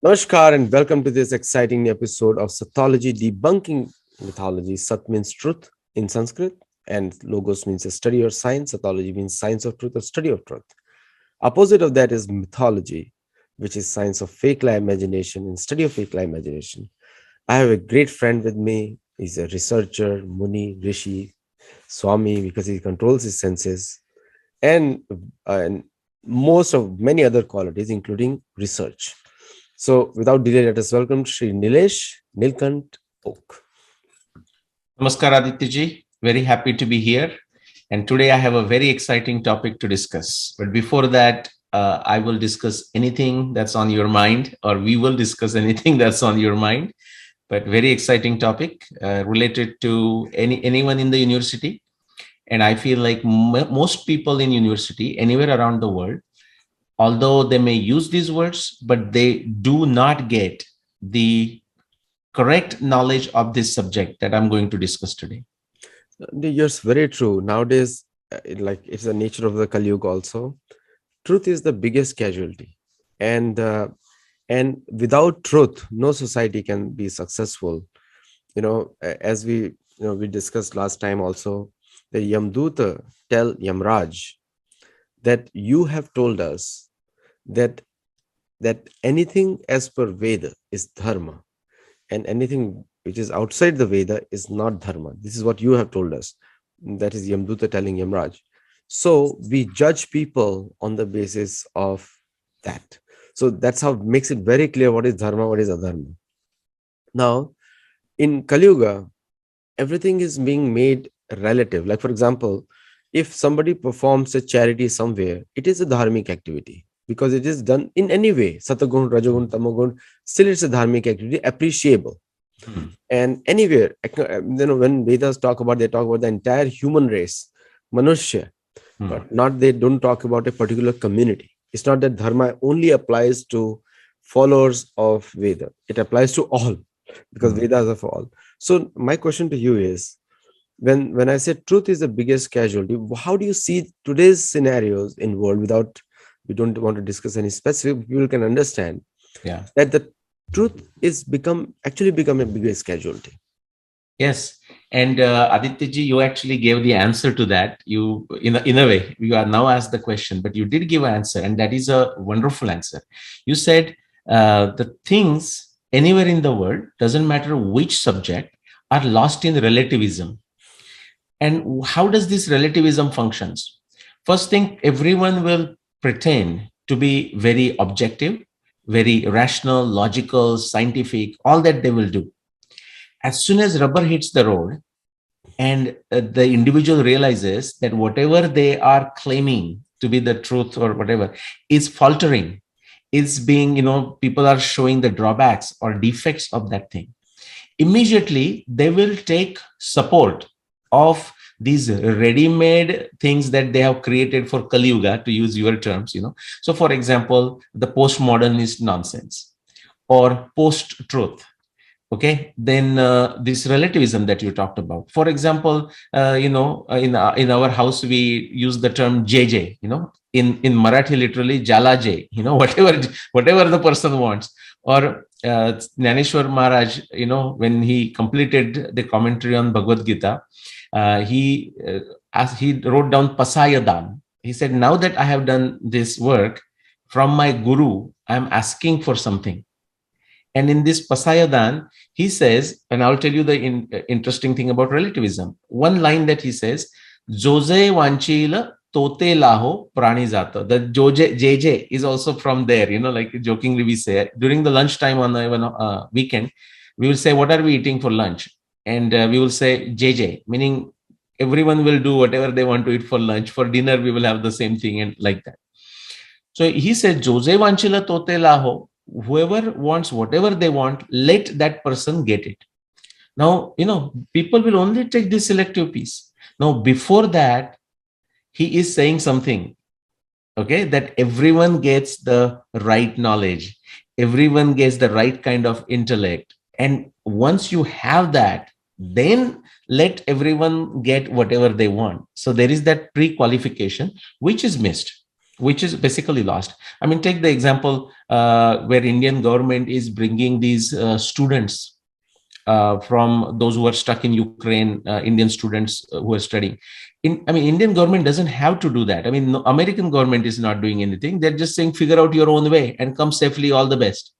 Namaskar and welcome to this exciting episode of Sattology debunking mythology. Sat means truth in Sanskrit and logos means a study or science. Sattology means science of truth or study of truth. Opposite of that is mythology, which is science of fake lie imagination and study of fake lie imagination. I have a great friend with me. He's a researcher, Muni, Rishi, Swami, because he controls his senses and most of many other qualities, including research. So, without delay, let us welcome Sri Nilesh Nilkant Oak. Namaskar Aditya very happy to be here. And today I have a very exciting topic to discuss. But before that, I will discuss anything that's on your mind, or we will discuss anything that's on your mind. But very exciting topic related to anyone in the university. And I feel like most people in university, anywhere around the world, although they may use these words, but they do not get the correct knowledge of this subject that I'm going to discuss today. Yes, very true. Nowadays, it's the nature of the Kali Yuga also. Truth is the biggest casualty, and without truth, no society can be successful. As we discussed last time also, the Yamduta tell Yamraj that you have told us that anything as per Veda is dharma, and anything which is outside the Veda is not dharma. This is what you have told us. That is Yamduta telling Yamraj. So we judge people on the basis of that. So that's how it makes it very clear what is dharma, what is adharma. Now, in Kali Yuga, everything is being made relative. Like, for example, if somebody performs a charity somewhere, it is a dharmic activity because it is done in any way. Satagun, Rajagun, Tamagun, still it's a dharmic activity, appreciable. And anywhere, when Vedas talk about, they talk about the entire human race, Manushya, but not they don't talk about a particular community. It's not that dharma only applies to followers of Veda. It applies to all because Vedas are for all. So my question to you is, when I say truth is the biggest casualty, how do you see today's scenarios in world without, we don't want to discuss any specific, people can understand that the truth is actually become a biggest casualty. Yes. And Aditya ji, you actually gave the answer to that. You, in a way, you are now asked the question, but you did give an answer, and that is a wonderful answer. You said the things anywhere in the world, doesn't matter which subject, are lost in relativism. And how does this relativism functions? First thing, everyone will pretend to be very objective, very rational, logical, scientific, all that they will do. As soon as rubber hits the road and the individual realizes that whatever they are claiming to be the truth or whatever is faltering, is being, people are showing the drawbacks or defects of that thing, immediately they will take support of these ready-made things that they have created for Kali Yuga, to use your terms. So for example, the postmodernist nonsense or post-truth. Okay, then this relativism that you talked about. For example, in our house we use the term JJ. In Marathi, literally Jala J. Whatever the person wants. Or Jnaneshwar Maharaj, when he completed the commentary on Bhagavad Gita, as he wrote down Pasayadan. He said, now that I have done this work from my guru, I am asking for something. And in this Pasayadan, he says, and I'll tell you the interesting thing about relativism. One line that he says, Jose Vanchila Tote Laho Prani Zata. The JJ is also from there, like jokingly we say. During the lunchtime on the weekend, we will say, what are we eating for lunch? And we will say JJ, meaning everyone will do whatever they want to eat for lunch. For dinner, we will have the same thing, and like that. So he said, Jose Vanchila Tote Laho. Whoever wants whatever they want, let that person get it. Now, people will only take this selective piece. Now, before that, he is saying something, okay, that everyone gets the right knowledge, everyone gets the right kind of intellect. And once you have that, then let everyone get whatever they want. So there is that pre-qualification, which is missed. which is basically lost. I mean, take the example where Indian government is bringing these students from those who are stuck in Ukraine, Indian students who are studying. Indian government doesn't have to do that. I mean, no, American government is not doing anything. They're just saying, figure out your own way and come safely. All the best.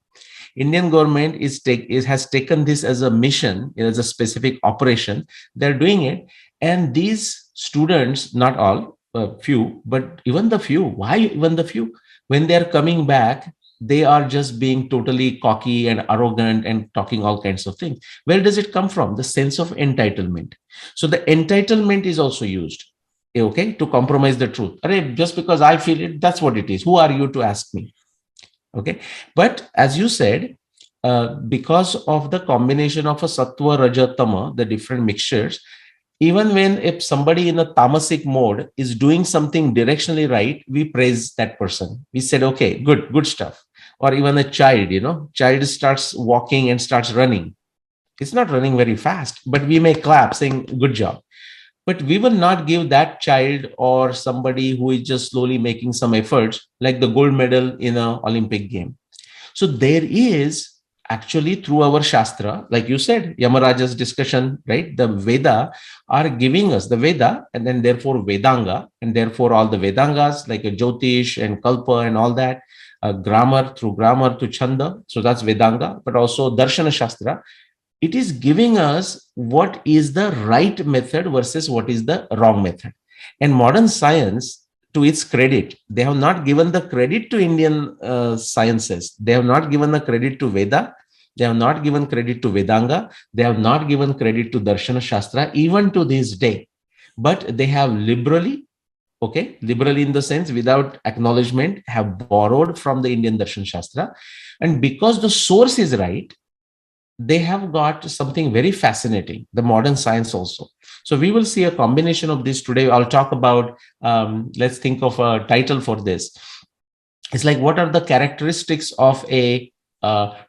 Indian government has taken this as a mission, as a specific operation. They're doing it, and these students, not all, few, but even the few. Why even the few? When they are coming back, they are just being totally cocky and arrogant and talking all kinds of things. Where does it come from? The sense of entitlement. So the entitlement is also used, okay, to compromise the truth. Just because I feel it, that's what it is. Who are you to ask me? Okay. But as you said, because of the combination of a sattva, raja, tama, the different mixtures, even when if somebody in a tamasic mode is doing something directionally right, we praise that person. We said, okay, good stuff. Or even a child, child starts walking and starts running. It's not running very fast, but we may clap saying, good job. But we will not give that child or somebody who is just slowly making some efforts like the gold medal in an Olympic game. So there is actually through our Shastra, like you said, Yamaraja's discussion, right? The Veda are giving us the Veda and then therefore Vedanga, and therefore all the Vedangas like a Jyotish and Kalpa and all that, grammar through grammar to Chanda. So that's Vedanga, but also Darshana Shastra. It is giving us what is the right method versus what is the wrong method. And modern science, to its credit, they have not given the credit to Indian sciences. They have not given the credit to Veda. They have not given credit to Vedanga. They have not given credit to Darshana Shastra, even to this day. But they have liberally, okay, liberally in the sense without acknowledgement, have borrowed from the Indian Darshan Shastra. And because the source is right, they have got something very fascinating, the modern science also. So we will see a combination of this today. I'll talk about, let's think of a title for this. It's like, what are the characteristics of a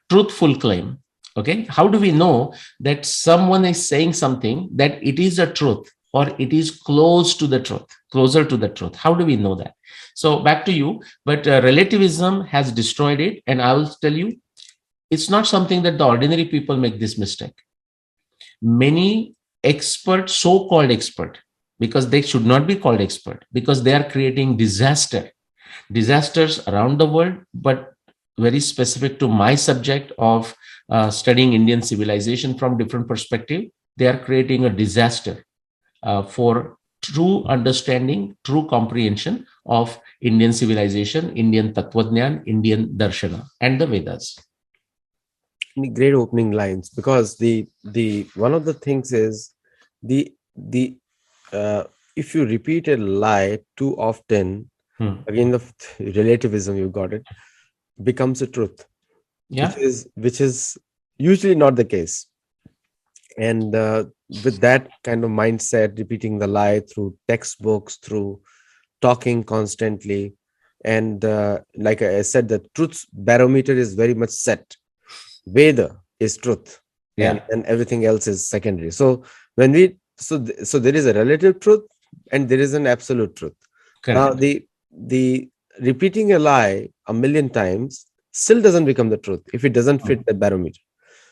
truthful claim? Okay. How do we know that someone is saying something that it is a truth or it is close to the truth, closer to the truth? How do we know that? So back to you, but relativism has destroyed it. And I will tell you, it's not something that the ordinary people make this mistake. Many expert, so-called expert, because they should not be called expert, because they are creating disasters around the world, but very specific to my subject of studying Indian civilization from different perspective. They are creating a disaster for true understanding, true comprehension of Indian civilization, Indian Tattvajnan, Indian Darshana, and the Vedas. Great opening lines, because the one of the things is the if you repeat a lie too often, again the relativism, you got it, becomes a truth. Yeah, which is usually not the case. And with that kind of mindset, repeating the lie through textbooks, through talking constantly, and like I said, the truth barometer is very much set. Veda is truth, yeah, and everything else is secondary. So when we so there is a relative truth and there is an absolute truth. Now correct. the repeating a lie a million times still doesn't become the truth if it doesn't fit the barometer.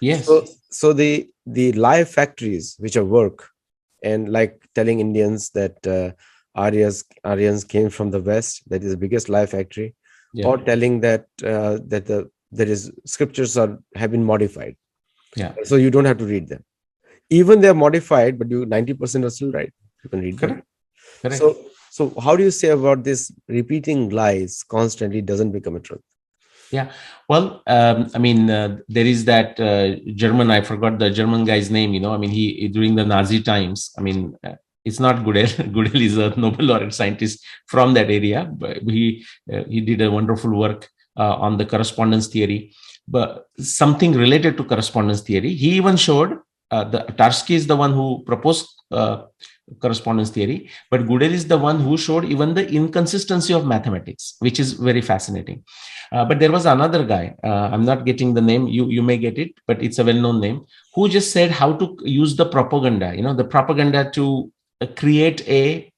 Yes. So the lie factories which are work, and like telling Indians that Aryans came from the West, that is the biggest lie factory, Yeah. or telling that there is scriptures have been modified, Yeah. so you don't have to read them. Even they're modified, but you 90% are still right. You can read them. Correct. Correct. So how do you say about this repeating lies constantly doesn't become a truth? Yeah. Well, there is that German, I forgot the German guy's name, he during the Nazi times, it's not Gödel. Gödel is a Nobel laureate scientist from that area, but he did a wonderful work on the correspondence theory, but something related to correspondence theory. He even showed the Tarski is the one who proposed correspondence theory, but Gödel is the one who showed even the inconsistency of mathematics, which is very fascinating. But there was another guy, I'm not getting the name, you may get it, but it's a well-known name, who just said how to use the propaganda, the propaganda to create a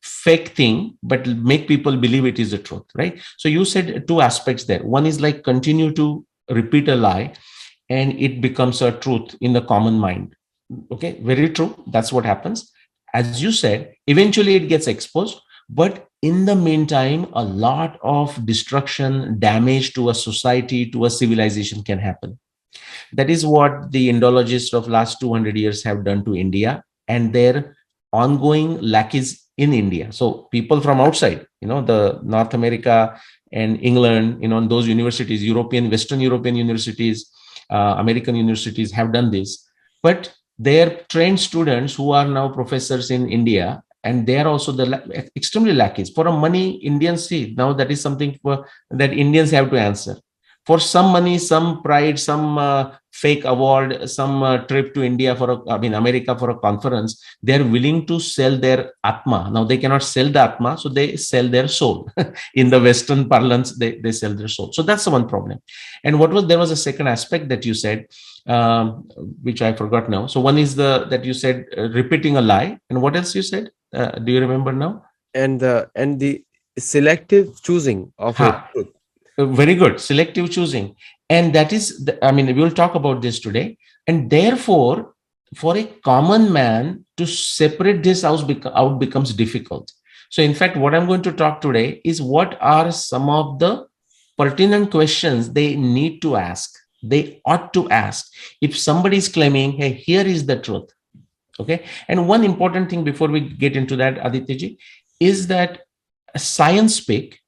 fake thing, but make people believe it is the truth, right? So you said two aspects there. One is like continue to repeat a lie and it becomes a truth in the common mind. Okay, very true. That's what happens. As you said, eventually it gets exposed, but in the meantime, a lot of destruction, damage to a society, to a civilization can happen. That is what the Indologists of last 200 years have done to India, and their ongoing lack is in India. So people from outside, the North America and England, those universities, Western European universities, American universities have done this. But their trained students who are now professors in India, and they are also extremely lackeys for a money. Indians see now that is something that Indians have to answer for some money, some pride, some fake award, some trip to India America for a conference. They're willing to sell their atma. Now they cannot sell the atma, so they sell their soul. In the Western parlance, they sell their soul. So that's the one problem. And there was a second aspect that you said, which I forgot now. So one is that you said repeating a lie, and what else you said? Do you remember now? And the selective choosing of a Ha. truth. Very good. Selective choosing. And that is, we will talk about this today. And therefore, for a common man to separate this out becomes difficult. So, in fact, what I'm going to talk today is what are some of the pertinent questions they need to ask. They ought to ask. If somebody is claiming, hey, here is the truth. Okay. And one important thing before we get into that, Adityaji, is that science speak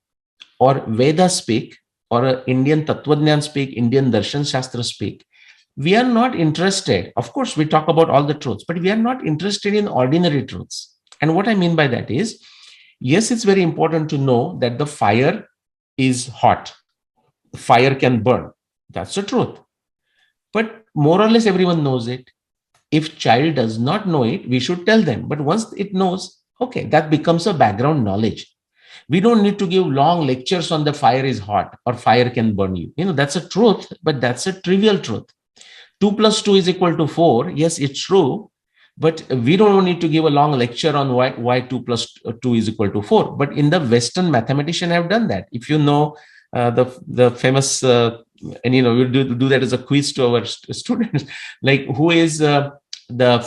or Veda speak, or Indian Tattvajnan speak, Indian Darshan Shastra speak, we are not interested. Of course, we talk about all the truths, but we are not interested in ordinary truths. And what I mean by that is, yes, it's very important to know that the fire is hot. Fire can burn. That's the truth. But more or less everyone knows it. If child does not know it, we should tell them. But once it knows, okay, that becomes a background knowledge. We don't need to give long lectures on the fire is hot or fire can burn you. That's a truth, but that's a trivial truth. 2 plus 2 is equal to 4. Yes, it's true. But we don't need to give a long lecture on why 2 plus 2 is equal to 4. But in the Western mathematician have done that. If you know the famous, and we'll do that as a quiz to our students, like who is the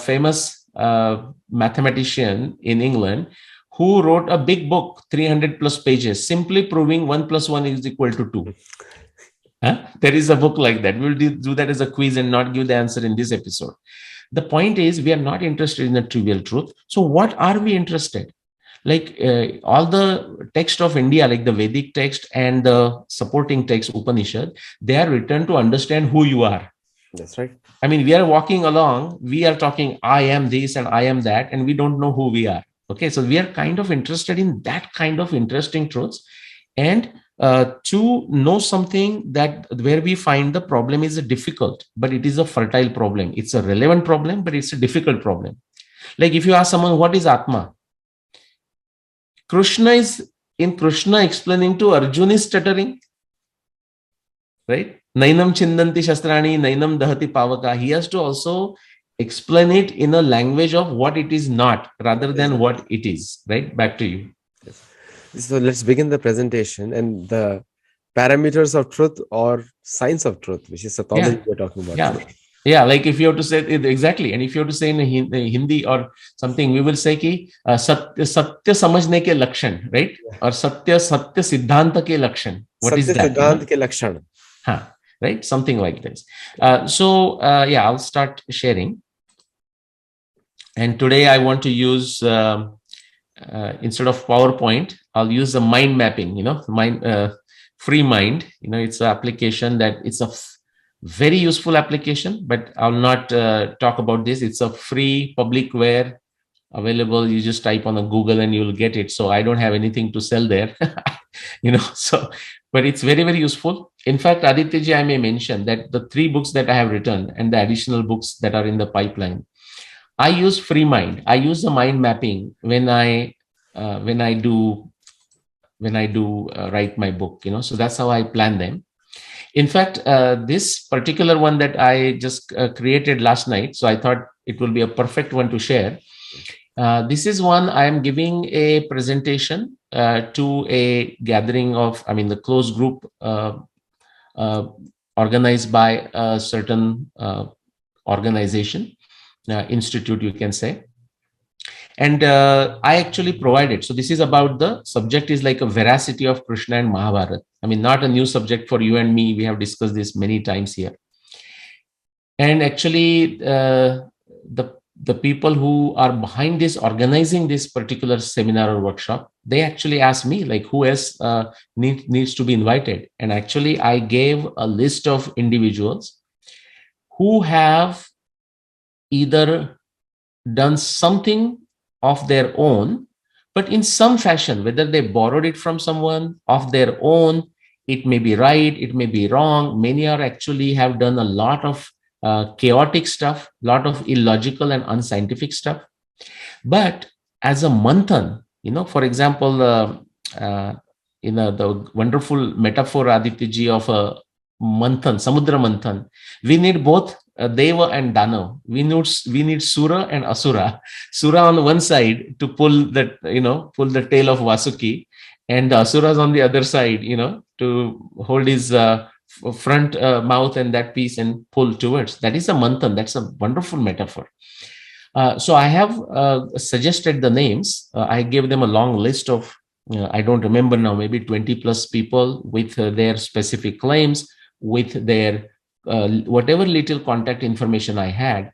famous mathematician in England who wrote a big book, 300 plus pages, simply proving 1 plus 1 is equal to 2. There is a book like that. We'll do that as a quiz and not give the answer in this episode. The point is, we are not interested in the trivial truth. So what are we interested? Like all the text of India, like the Vedic text and the supporting text, Upanishad, they are written to understand who you are. That's right. We are walking along, we are talking, I am this and I am that, and we don't know who we are. Okay, so we are kind of interested in that kind of interesting truths, and to know something that where we find the problem is a difficult, but it is a fertile problem. It's a relevant problem, but it's a difficult problem. Like if you ask someone, what is Atma? Krishna explaining to Arjun is stuttering, right? Nainam chindanti shastrani, nainam dahati pavaka. He has to also explain it in a language of what it is not rather than what it is, right? Back to you. So let's begin the presentation and the parameters of truth or science of truth, which is Sattology we're talking about today. Yeah, like if you have to say it exactly, and if you have to say in Hindi or something, we will say ki satya samajhne ke lakshan, right? Or satya siddhanta ke lakshan. What is that? Siddhant ke lakshan. Right? Something like this. I'll start sharing. And today I want to use, instead of PowerPoint, I'll use the mind mapping, free mind. It's an application that it's a very useful application, but I'll not talk about this. It's a free publicware available. You just type on a Google and you'll get it. So I don't have anything to sell there, but it's very, very useful. In fact, Adityaji, I may mention that the 3 books that I have written and the additional books that are in the pipeline, I use free mind. I use the mind mapping when I do write my book, so that's how I plan them. In fact, this particular one that I just created last night, so I thought it will be a perfect one to share. This is one I am giving a presentation to a gathering of, I mean, the close group uh, organized by a certain organization, institute, you can say. And I actually provided. So this is about, the subject is like a veracity of Krishna and Mahabharata. I mean, not a new subject for you and me. We have discussed this many times here. And actually, the people who are behind this, organizing this particular seminar or workshop, they actually asked me, like, who else needs to be invited. And actually, I gave a list of individuals who have either done something of their own, but in some fashion, whether they borrowed it from someone of their own, it may be right, it may be wrong. Many are actually have done a lot of chaotic stuff, lot of illogical and unscientific stuff. But as a manthan, for example, uh, the wonderful metaphor, Adityaji, of a manthan, samudra manthan, we need both deva and danav. We need sura and asura. Sura on one side to pull the tail of Vasuki, and the asuras on the other side, to hold his front mouth and that piece and pull towards. That is a manthan. That's a wonderful metaphor. So I have suggested the names. I gave them a long list of, I don't remember now, maybe 20 plus people with their specific claims, with their whatever little contact information I had,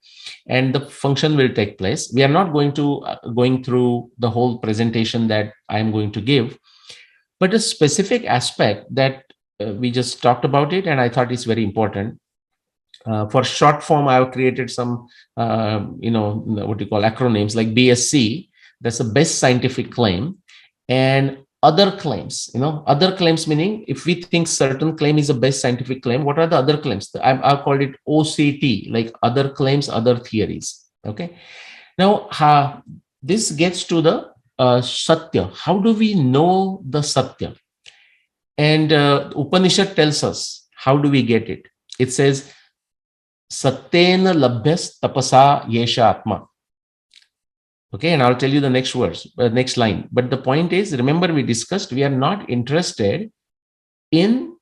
and the function will take place. We are not going through the whole presentation that I am going to give, but a specific aspect that we just talked about it, and I thought it's very important. For short form, I have created some, what you call acronyms like BSC. That's the best scientific claim. And other claims, other claims meaning if we think certain claim is the best scientific claim, what are the other claims? I've called it OCT, like other claims, other theories. Okay. Now, this gets to the Satya. How do we know the Satya? And Upanishad tells us, how do we get it? It says, Satyena labhyas tapasa yesha atma. Okay, and I'll tell you the next verse, next line. But the point is, remember we discussed, we are not interested in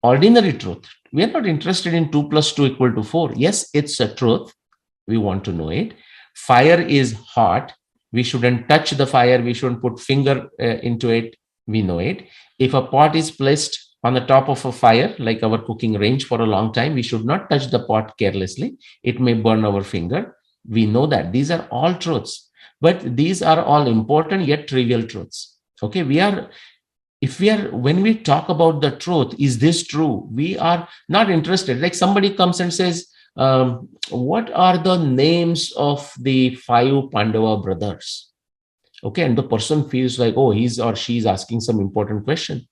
ordinary truth. We are not interested in 2 plus 2 equal to 4. Yes, it's a truth. We want to know it. Fire is hot. We shouldn't touch the fire. We shouldn't put finger into it. We know it. If a pot is placed on the top of a fire, like our cooking range, for a long time, we should not touch the pot carelessly. It may burn our finger. We know that. These are all truths. But these are all important yet trivial truths. Okay, when we talk about the truth, is this true? We are not interested. Like somebody comes and says, what are the names of the 5 Pandava brothers? Okay, and the person feels like, oh, he's or she's asking some important question.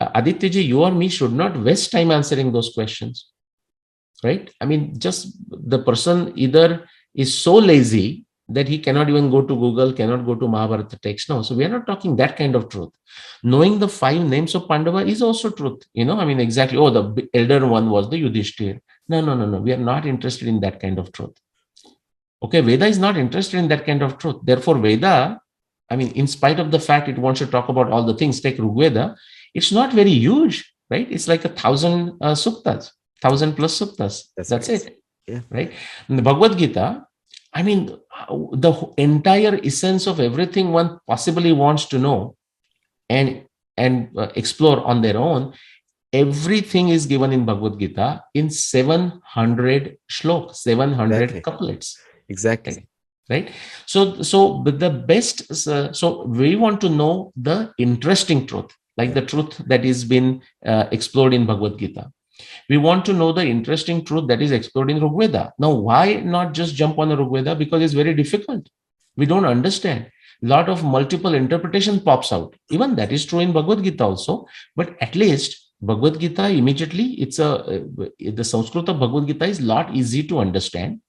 Adityaji, you or me should not waste time answering those questions, right? I mean, just the person either is so lazy that he cannot even go to Google, cannot go to Mahabharata text. No, so we are not talking that kind of truth. Knowing the 5 names of Pandava is also truth. I mean, exactly, oh, the elder one was the Yudhishthir. No. We are not interested in that kind of truth. Okay, Veda is not interested in that kind of truth. Therefore, Veda, I mean, in spite of the fact it wants to talk about all the things, take Rigveda, it's not very huge, right? It's like 1,000 suktas, 1,000 plus suktas. That's it, yeah. Right? In the Bhagavad Gita, I mean, the entire essence of everything one possibly wants to know and explore on their own, everything is given in Bhagavad Gita in 700 shlokas, 700 couplets. Exactly. Right. So the best. So we want to know the interesting truth, like the truth that is been explored in Bhagavad Gita. We want to know the interesting truth that is explored in Rigveda. Now, why not just jump on the Rigveda? Because it's very difficult. We don't understand. A lot of multiple interpretation pops out. Even that is true in Bhagavad Gita also. But at least Bhagavad Gita immediately, the Sanskrit of Bhagavad Gita is a lot easy to understand.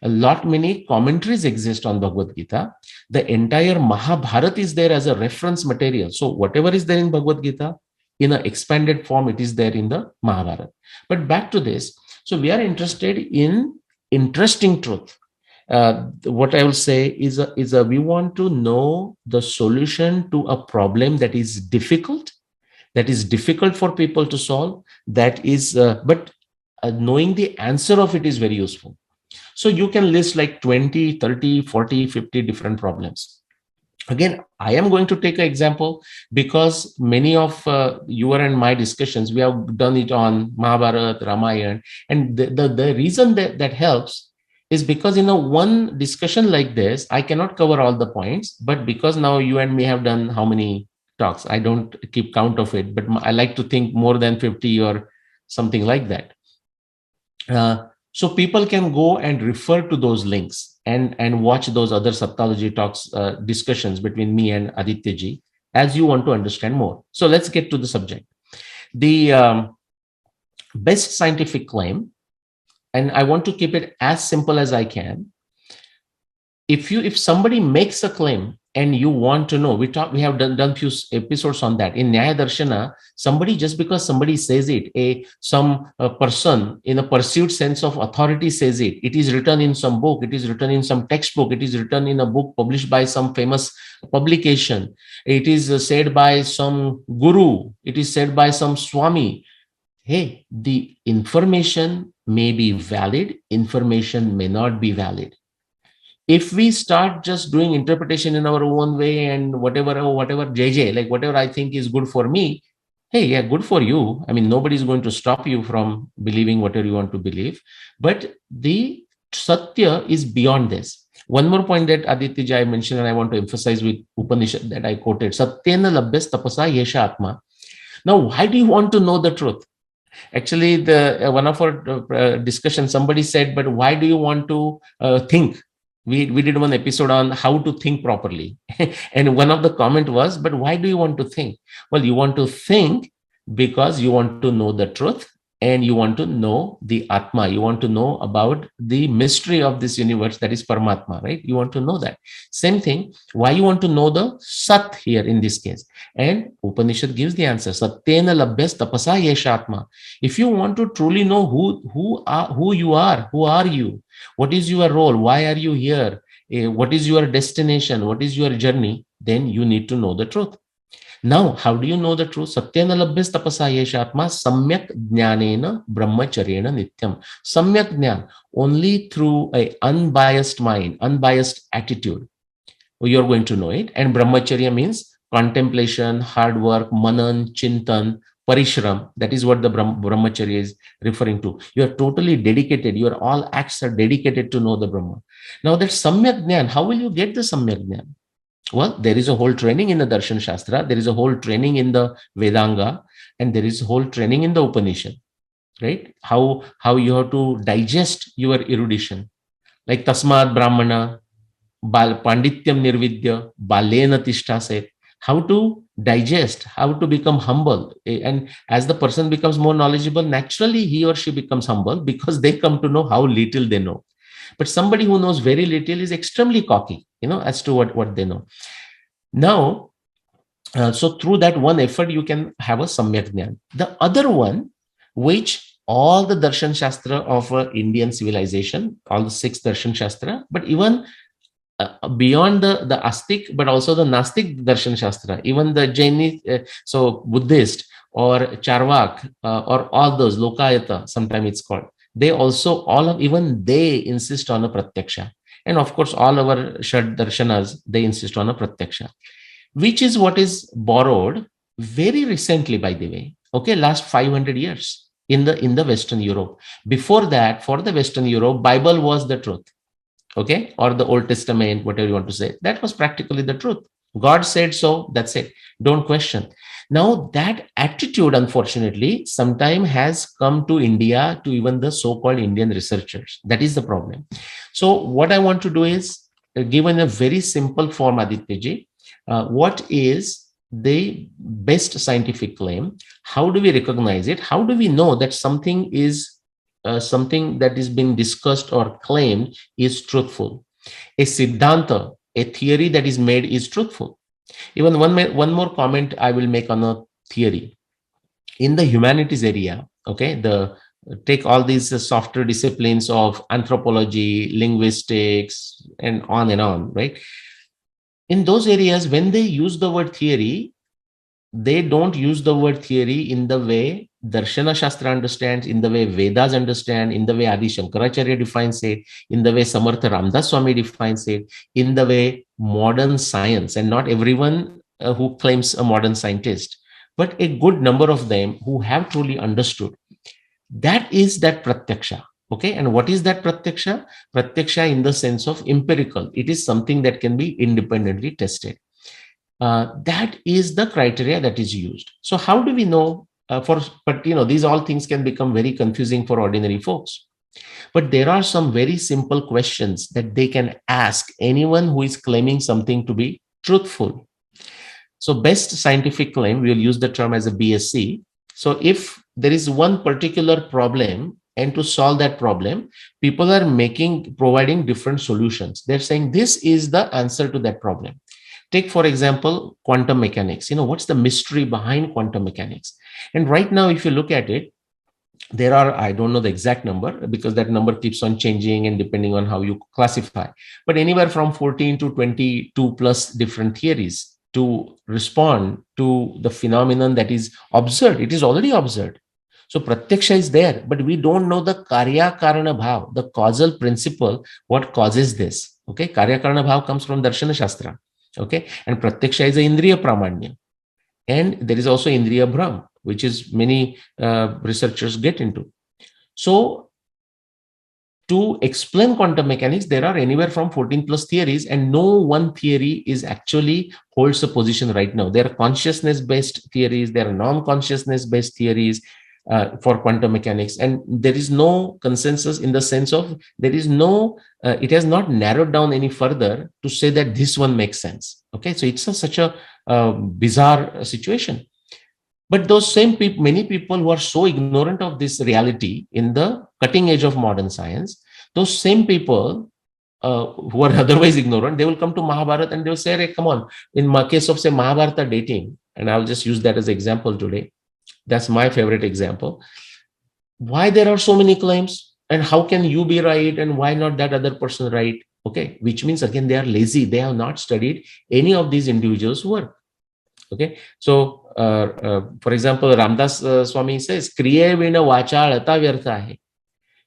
A lot many commentaries exist on Bhagavad Gita. The entire Mahabharata is there as a reference material. So whatever is there in Bhagavad Gita, in an expanded form, it is there in the Mahabharata. But back to this. So we are interested in interesting truth. what I will say is we want to know the solution to a problem that is difficult for people to solve, that is, but knowing the answer of it is very useful. So you can list like 20, 30, 40, 50 different problems. Again, I am going to take an example because many of your and my discussions, we have done it on Mahabharata, Ramayana, and the reason that helps is because one discussion like this, I cannot cover all the points, but because now you and me have done how many talks, I don't keep count of it, but I like to think more than 50 or something like that. So people can go and refer to those links and watch those other Sattology talks, discussions between me and Aditya ji, as you want to understand more. So let's get to the subject. The best scientific claim, and I want to keep it as simple as I can. If somebody makes a claim and you want to know, we have done few episodes on that. In Nyaya Darshana, somebody, just because somebody says it, some person in a perceived sense of authority says it, it is written in some book, it is written in some textbook, it is written in a book published by some famous publication, it is said by some guru, it is said by some swami. Hey, the information may be valid, information may not be valid. If we start just doing interpretation in our own way and whatever JJ, like whatever I think is good for me, hey, yeah, good for you. I mean, nobody's going to stop you from believing whatever you want to believe. But the Satya is beyond this. One more point that Aditya Jai mentioned, and I want to emphasize with Upanishad that I quoted, Satyena labhyas tapasa yesha atma. Now, why do you want to know the truth? Actually, the one of our discussion, somebody said, but why do you want to think? We did one episode on how to think properly. And one of the comment was, but why do you want to think? Well, you want to think because you want to know the truth and you want to know the Atma. You want to know about the mystery of this universe, that is Paramatma, right? You want to know that. Same thing, why you want to know the Sat here in this case. And Upanishad gives the answer. Satyena labhyas tapasa yeshatma. If you want to truly know who you are, who are you? What is your role? Why are you here? What is your destination? What is your journey? Then you need to know the truth. Now, how do you know the truth? Satyena labhyas tapasa yeshatma samyak jnanena brahmacharyena nityam. Samyak jnan, only through a unbiased mind, unbiased attitude, you're going to know it. And brahmacharya means contemplation, hard work, manan, chintan, parishram. That is what the brahmacharya is referring to. You are totally dedicated. Your all acts are dedicated to know the Brahma. Now that samyak jnan, how will you get the samyak jnan? Well, there is a whole training in the Darshan Shastra, there is a whole training in the Vedanga, and there is a whole training in the Upanishad, right? How you have to digest your erudition. Like Tasmad Brahmana, Pandityam Nirvidya, Balena Tishthase, how to digest, how to become humble. And as the person becomes more knowledgeable, naturally he or she becomes humble because they come to know how little they know. But somebody who knows very little is extremely cocky, as to what they know. Now, so through that one effort, you can have a Samyak Jnana. The other one, which all the Darshan Shastra of Indian civilization, all the six Darshan Shastra, but even beyond the Astik, but also the Nastik Darshan Shastra, even the Jaini, so Buddhist or Charvak, or all those, Lokayata, sometimes it's called, they also, even they insist on a Pratyaksha. And of course, all our Shad Darshanas, they insist on a Pratyaksha, which is what is borrowed very recently, by the way, okay, last 500 years in the Western Europe. Before that, for the Western Europe, Bible was the truth, okay, or the Old Testament, whatever you want to say, that was practically the truth. God said so, that's it, don't question. Now that attitude, unfortunately, sometimes has come to India, to even the so-called Indian researchers. That is the problem. So what I want to do is, given a very simple form, Aditya ji, what is the best scientific claim? How do we recognize it? How do we know that something is something that is being discussed or claimed is truthful? A siddhanta, a theory that is made, is truthful. Even one more comment I will make on a theory. In the humanities area, okay, the Take all these softer disciplines of anthropology, linguistics, and on, right? In those areas, when they use the word theory, they don't use the word theory in the way Darshana Shastra understands, in the way Vedas understand, in the way Adi Shankaracharya defines it, in the way Samartha Ramdas Swami defines it, in the way modern science, and not everyone who claims a modern scientist, but a good number of them who have truly understood. That is that pratyaksha. Okay. And what is that pratyaksha? Pratyaksha in the sense of empirical. It is something that can be independently tested. That is the criteria that is used. So how do we know but these all things can become very confusing for ordinary folks. But there are some very simple questions that they can ask anyone who is claiming something to be truthful. So best scientific claim, we'll use the term as a BSc. So if there is one particular problem, and to solve that problem, people are providing different solutions. They're saying this is the answer to that problem. Take, for example, quantum mechanics. What's the mystery behind quantum mechanics? And right now, if you look at it, there are, I don't know the exact number because that number keeps on changing and depending on how you classify, but anywhere from 14 to 22 plus different theories to respond to the phenomenon that is observed. It is already observed. So pratyaksha is there, but we don't know the karya karana bhav, the causal principle, what causes this. Okay, karya karana bhav comes from Darshana Shastra. Okay, and pratyaksha is a indriya pramanya. And there is also indriya brahm, which is many researchers get into. So to explain quantum mechanics, there are anywhere from 14 plus theories, and no one theory is actually holds a position right now. There are consciousness-based theories, there are non-consciousness-based theories for quantum mechanics, and there is no consensus in the sense of there is no, it has not narrowed down any further to say that this one makes sense. Okay, so it's such a bizarre situation. But those same people, many people who are so ignorant of this reality in the cutting edge of modern science, those same people who are otherwise ignorant, they will come to Mahabharata and they will say, hey, come on, in my case of, say, Mahabharata dating, and I'll just use that as an example today. That's my favorite example. Why there are so many claims, and how can you be right, and why not that other person right? Okay, which means again, they are lazy. They have not studied any of these individuals' work. Okay, so for example, Ramdas Swami says, "Kriya vina vacha alata vyartha hai."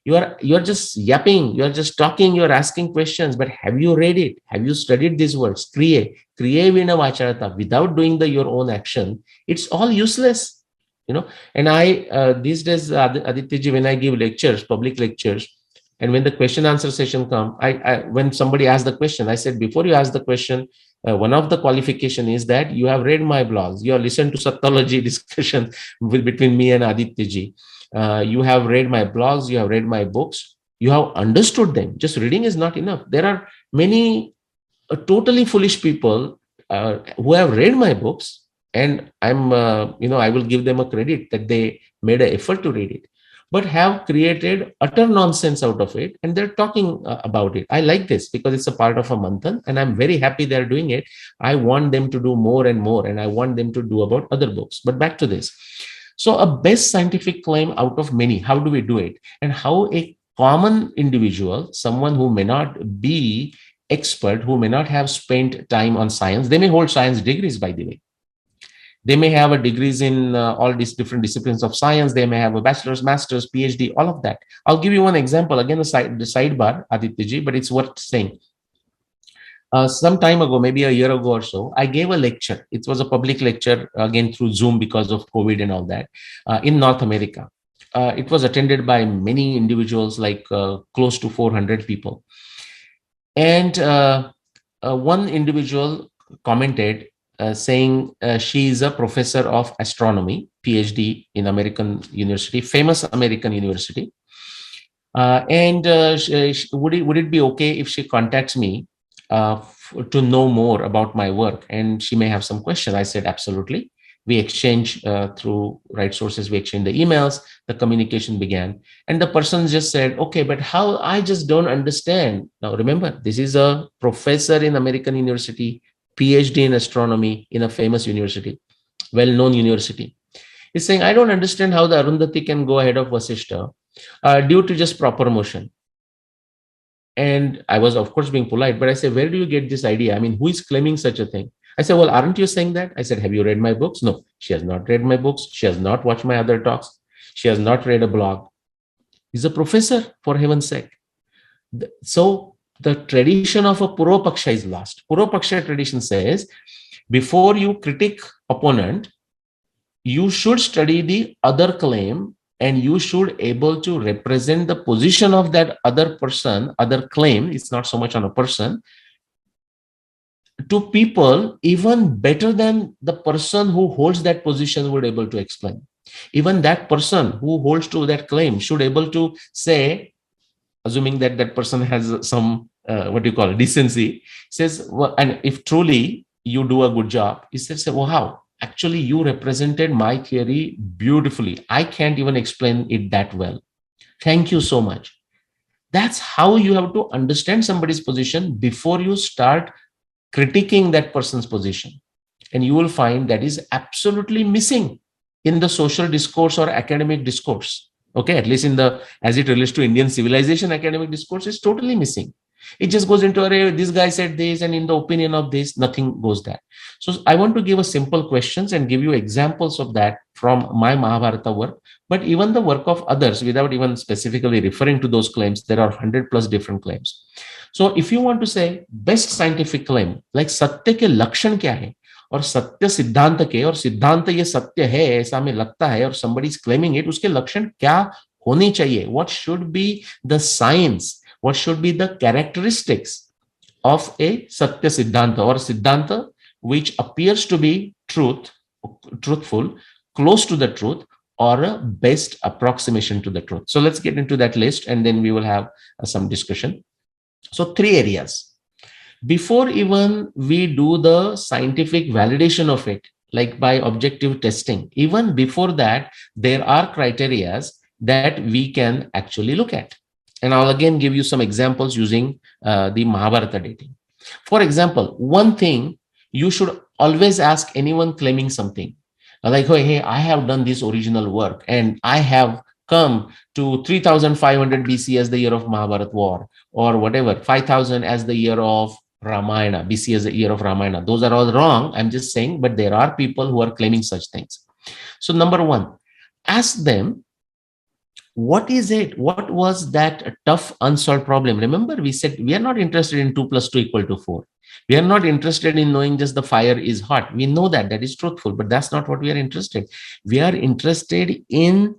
You are just yapping, you are just talking, you are asking questions, but have you read it? Have you studied these words? Kriya vina vacha alata. Without doing your own action, it's all useless. And I these days, Aditya, when I give lectures, public lectures, and when the question answer session come, when somebody asks the question, I said, before you ask the question, one of the qualification is that you have read my blogs, you have listened to Sattology discussion between me and Aditya ji. You have read my blogs, you have read my books, you have understood them. Just reading is not enough. There are many totally foolish people who have read my books, and I will give them a credit that they made an effort to read it, but have created utter nonsense out of it, and they're talking about it. I like this because it's a part of a manthan, and I'm very happy they're doing it. I want them to do more and more, and I want them to do about other books. But back to this. So a best scientific claim out of many, how do we do it? And how a common individual, someone who may not be expert, who may not have spent time on science, they may hold science degrees, by the way. They may have a degrees in all these different disciplines of science. They may have a bachelor's, master's, PhD, all of that. I'll give you one example. Again, the sidebar, Aditya ji, but it's worth saying. Some time ago, maybe a year ago or so, I gave a lecture. It was a public lecture, again through Zoom because of COVID and all that, in North America. It was attended by many individuals, like close to 400 people. And one individual commented saying she is a professor of astronomy, PhD in American university, famous American university. And would it be okay if she contacts me to know more about my work? And she may have some question. I said, absolutely. We exchange through right sources. We exchange the emails. The communication began. And the person just said, okay, but how? I just don't understand. Now, remember, this is a professor in American university, PhD in astronomy in a famous university, well-known university. He's saying, I don't understand how the Arundhati can go ahead of Vasishta. due to just proper motion. And I was, of course, being polite, but I said, where do you get this idea? I mean, who is claiming such a thing? I said, well, aren't you saying that? I said, have you read my books? No, she has not read my books. She has not watched my other talks. She has not read a blog. He's a professor, for heaven's sake. So the tradition of a Purva is lost. Purva tradition says, before you critique opponent, you should study the other claim, and you should able to represent the position of that other person, other claim. It's not so much on a person, to people even better than the person who holds that position would able to explain. Even that person who holds to that claim should able to say, assuming that that person has some what do you call it, decency, says, well, and if truly you do a good job, he says, well, how? Actually, you represented my theory beautifully. I can't even explain it that well. Thank you so much. That's how you have to understand somebody's position before you start critiquing that person's position. And you will find that is absolutely missing in the social discourse or academic discourse. Okay, at least in the, as it relates to Indian civilization, academic discourse is totally missing. It just goes into, this guy said this, and in the opinion of this, nothing goes there. So I want to give a simple questions and give you examples of that from my Mahabharata work, but even the work of others, without even specifically referring to those claims. There are 100 plus different claims. So if you want to say best scientific claim, like सत्य के लक्षण क्या है, और सत्य सिद्धांत के, और सिद्धांत ये सत्य है ऐसा हमें लगता है, और somebody is claiming it, उसके लक्षण क्या होनी चाहिए, what should be the science, what should be the characteristics of a satya siddhanta or siddhanta which appears to be truthful, close to the truth, or a best approximation to the truth. So let's get into that list, and then we will have some discussion. So 3 areas. Before even we do the scientific validation of it, like by objective testing, even before that, there are criterias that we can actually look at. And I'll again give you some examples using the Mahabharata dating. For example, one thing you should always ask anyone claiming something, like, oh, hey, I have done this original work, and I have come to 3500 BC as the year of Mahabharata war, or whatever, 5000 as the year of Ramayana, BC as the year of Ramayana. Those are all wrong, I'm just saying, but there are people who are claiming such things. So number one, ask them, what is it? What was that tough unsolved problem? Remember, we said we are not interested in 2 plus 2 equal to 4. We are not interested in knowing just the fire is hot. We know that is truthful, but that's not what we are interested. We are interested in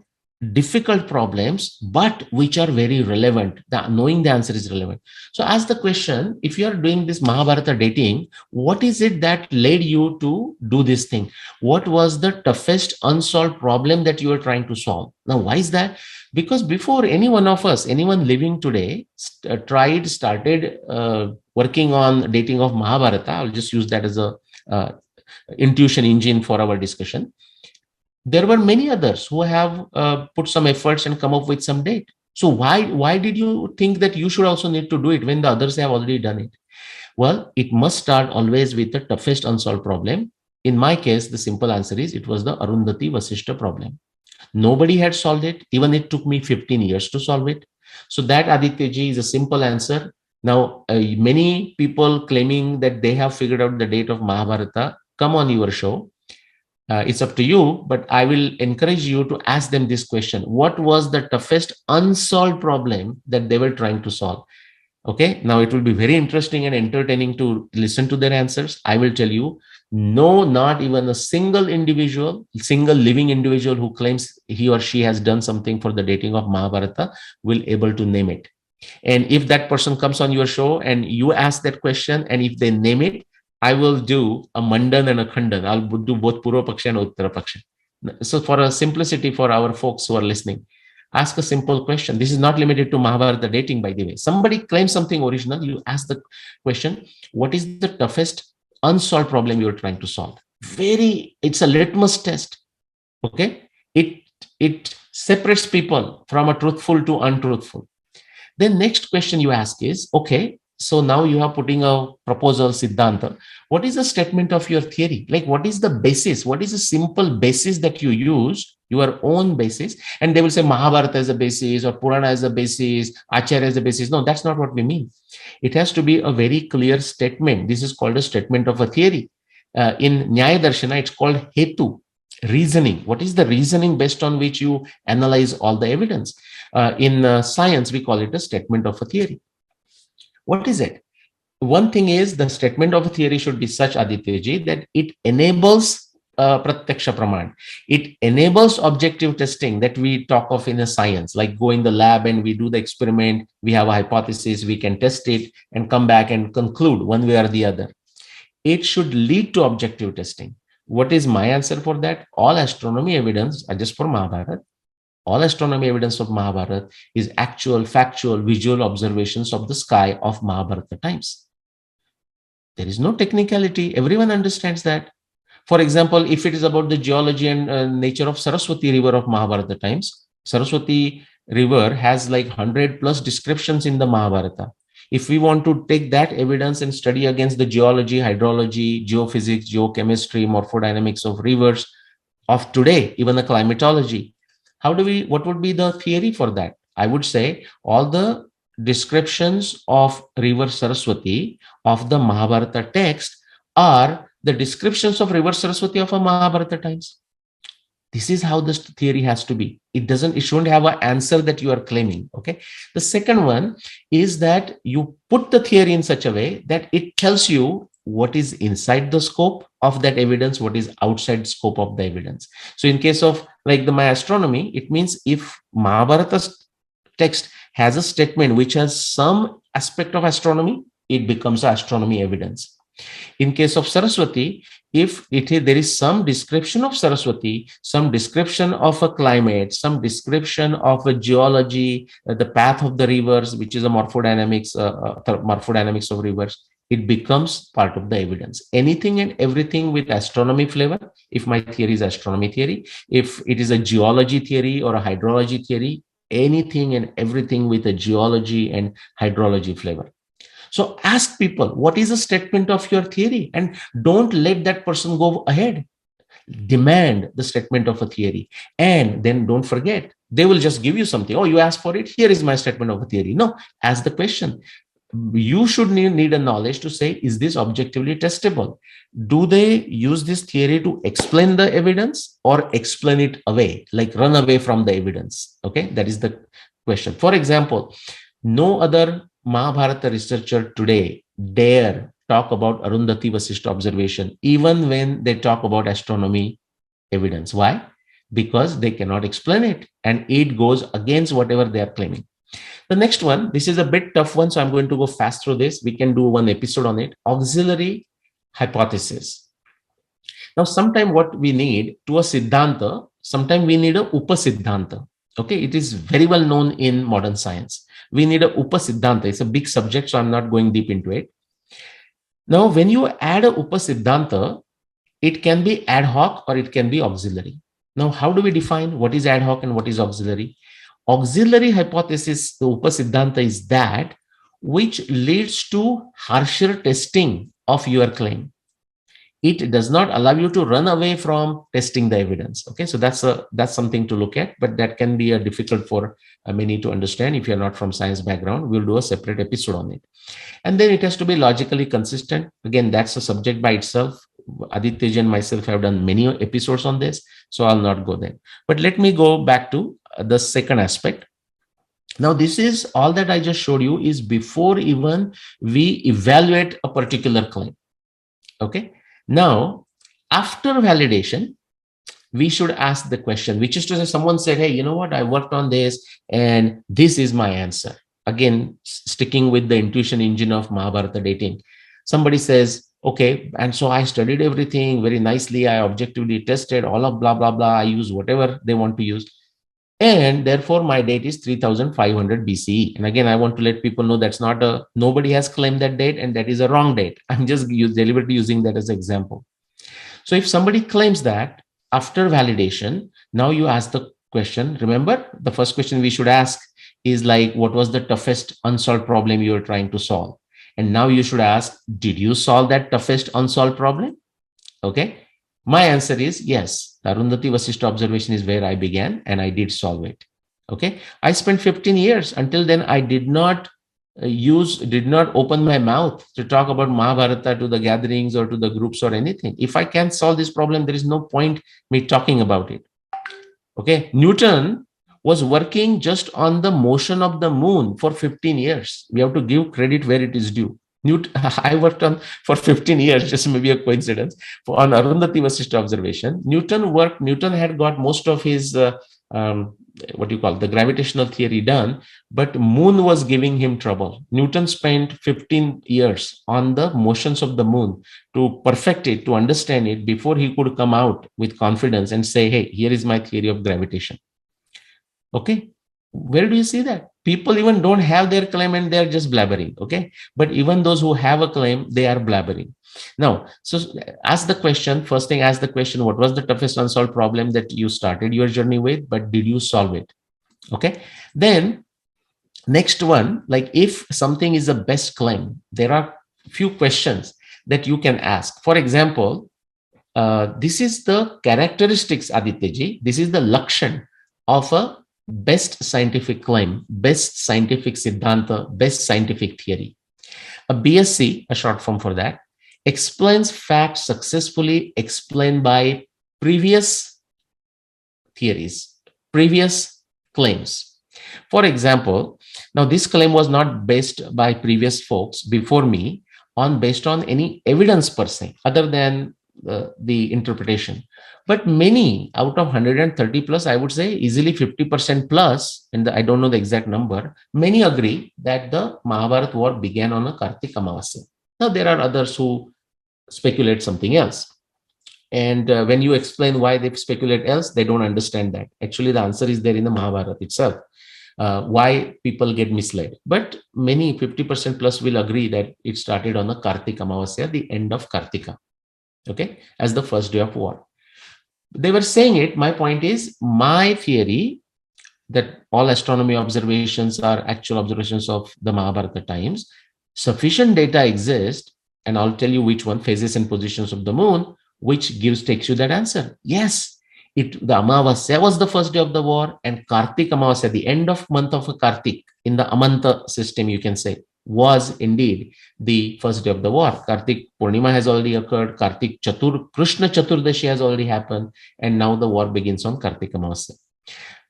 difficult problems, but which are very relevant. Knowing the answer is relevant. So ask the question, if you are doing this Mahabharata dating, what is it that led you to do this thing? What was the toughest unsolved problem that you are trying to solve? Now, why is that? Because before any one of us, anyone living today, started working on dating of Mahabharata, I'll just use that as a intuition engine for our discussion. There were many others who have put some efforts and come up with some date. So why did you think that you should also need to do it when the others have already done it? Well, it must start always with the toughest unsolved problem. In my case, the simple answer is it was the Arundhati Vasishta problem. Nobody had solved it. Even it took me 15 years to solve it. So that, Aditya ji, is a simple answer. Now, many people claiming that they have figured out the date of Mahabharata come on your show. It's up to you, but I will encourage you to ask them this question. What was the toughest unsolved problem that they were trying to solve? Okay, now it will be very interesting and entertaining to listen to their answers. I will tell you, no, not even a single living individual who claims he or she has done something for the dating of Mahabharata will able to name it. And if that person comes on your show and you ask that question, and if they name it, I will do a Mandan and a Khandan. I'll do both Purva Paksha and Uttara Paksha. So for a simplicity for our folks who are listening, ask a simple question. This is not limited to Mahabharata dating, by the way. Somebody claims something original, you ask the question, what is the toughest unsolved problem you're trying to solve? It's a litmus test. Okay. It separates people from a truthful to untruthful. Then next question you ask is, okay, so now you are putting a proposal, Siddhanta. What is the statement of your theory? Like, what is the basis? What is the simple basis that you use your own basis. And they will say Mahabharata is a basis or Purana is a basis, Acharya is a basis. No, that's not what we mean. It has to be a very clear statement. This is called a statement of a theory. In Nyaya Darshana, it's called Hetu, reasoning. What is the reasoning based on which you analyze all the evidence? In science, we call it a statement of a theory. What is it? One thing is the statement of a theory should be such, Adityaji, that it enables pratyaksha praman. It enables objective testing that we talk of in a science, like go in the lab and we do the experiment, we have a hypothesis, we can test it and come back and conclude one way or the other. It should lead to objective testing. What is my answer for that? All astronomy evidence, just for Mahabharata, all astronomy evidence of Mahabharata is actual, factual, visual observations of the sky of Mahabharata times. There is no technicality. Everyone understands that. For example, if it is about the geology and nature of Saraswati River of Mahabharata times, Saraswati River has like 100 plus descriptions in the Mahabharata. If we want to take that evidence and study against the geology, hydrology, geophysics, geochemistry, morphodynamics of rivers of today, even the climatology, what would be the theory for that? I would say all the descriptions of river Saraswati of the Mahabharata text are the descriptions of river Saraswati of a Mahabharata times. This is how this theory has to be. It shouldn't have an answer that you are claiming. Okay. The second one is that you put the theory in such a way that it tells you what is inside the scope of that evidence, what is outside scope of the evidence. So in case of like my astronomy, it means if Mahabharata's text has a statement which has some aspect of astronomy, it becomes astronomy evidence. In case of Saraswati, if there is some description of Saraswati, some description of a climate, some description of a geology, the path of the rivers, which is a morphodynamics of rivers, it becomes part of the evidence. Anything and everything with astronomy flavor, if my theory is astronomy theory, if it is a geology theory or a hydrology theory, anything and everything with a geology and hydrology flavor. So ask people, what is a statement of your theory? And don't let that person go ahead. Demand the statement of a theory. And then don't forget, they will just give you something. Oh, you asked for it. Here is my statement of a theory. No, ask the question. You should need a knowledge to say, is this objectively testable? Do they use this theory to explain the evidence or explain it away, like run away from the evidence? Okay, that is the question. For example, no other Mahabharata researcher today dare talk about Arundhati Vasishta observation, even when they talk about astronomy evidence. Why? Because they cannot explain it and it goes against whatever they are claiming. The next one, this is a bit tough one, so I'm going to go fast through this. We can do one episode on it. Auxiliary hypothesis. Now, sometimes what we need to a siddhanta, sometimes we need a upasiddhanta. Okay, it is very well known in modern science. We need a upasiddhanta. It's a big subject, so I'm not going deep into it. Now, when you add a upasiddhanta, it can be ad hoc or it can be auxiliary. Now, how do we define what is ad hoc and what is auxiliary? Auxiliary hypothesis, the upasiddhanta, is that which leads to harsher testing of your claim. It does not allow you to run away from testing the evidence. Okay, so that's something to look at, but that can be difficult for many to understand. If you're not from science background, we'll do a separate episode on it. And then it has to be logically consistent. Again, that's a subject by itself. Aditya and myself have done many episodes on this, so I'll not go there. But let me go back to the second aspect. Now, this is all that I just showed you is before even we evaluate a particular claim. Okay. Now, after validation, we should ask the question, which is to say someone said, hey, you know what? I worked on this and this is my answer. Again, sticking with the intuition engine of Mahabharata dating. Somebody says, okay, and so I studied everything very nicely. I objectively tested all of blah, blah, blah. I use whatever they want to use. And therefore, my date is 3500 BCE. And again, I want to let people know that's nobody has claimed that date and that is a wrong date. I'm just deliberately using that as an example. So if somebody claims that after validation, now you ask the question. Remember, the first question we should ask is like, what was the toughest unsolved problem you were trying to solve? And now you should ask, did you solve that toughest unsolved problem? Okay. My answer is yes. The Arundhati Vasishtha observation is where I began and I did solve it. Okay. I spent 15 years. Until then, I did not open my mouth to talk about Mahabharata to the gatherings or to the groups or anything. If I can't solve this problem, there is no point me talking about it. Okay. Newton was working just on the motion of the moon for 15 years. We have to give credit where it is due. Newton, I worked on for 15 years, just maybe a coincidence, on Arundhati Vasishtha observation. Newton had got most of his, what you call the gravitational theory done, but moon was giving him trouble. Newton spent 15 years on the motions of the moon to perfect it, to understand it before he could come out with confidence and say, hey, here is my theory of gravitation. Okay. Where do you see that? People even don't have their claim and they're just blabbering. Okay. But even those who have a claim, they are blabbering. Now, so ask the question, first thing, ask the question, what was the toughest unsolved problem that you started your journey with, but did you solve it? Okay. Then next one, like if something is a best claim, there are few questions that you can ask. For example, this is the characteristics, Adityaji. This is the lakshan of a best scientific claim, best scientific siddhanta, best scientific theory. A BSc, a short form for that, explains facts successfully explained by previous theories, previous claims. For example, now this claim was not based by previous folks before me based on any evidence per se, other than the interpretation. But many out of 130 plus, I would say easily 50% plus, and I don't know the exact number, many agree that the Mahabharata war began on a Kartik Amavasya. Now, there are others who speculate something else. And when you explain why they speculate else, they don't understand that. Actually, the answer is there in the Mahabharata itself. Why people get misled. But many 50% plus will agree that it started on the Kartik Amavasya, the end of Kartika, okay, as the first day of war. They were saying it. My point is, my theory that all astronomy observations are actual observations of the Mahabharata times, sufficient data exist, and I'll tell you which one, phases and positions of the moon, which takes you that answer. Yes, the Amavasya was the first day of the war, and Kartik Amavasya, the end of month of Kartik, in the Amanta system, you can say, was indeed the first day of the war. Kartik Purnima has already occurred. Kartik Krishna Chaturdashi has already happened. And now the war begins on Kartik Amavasya.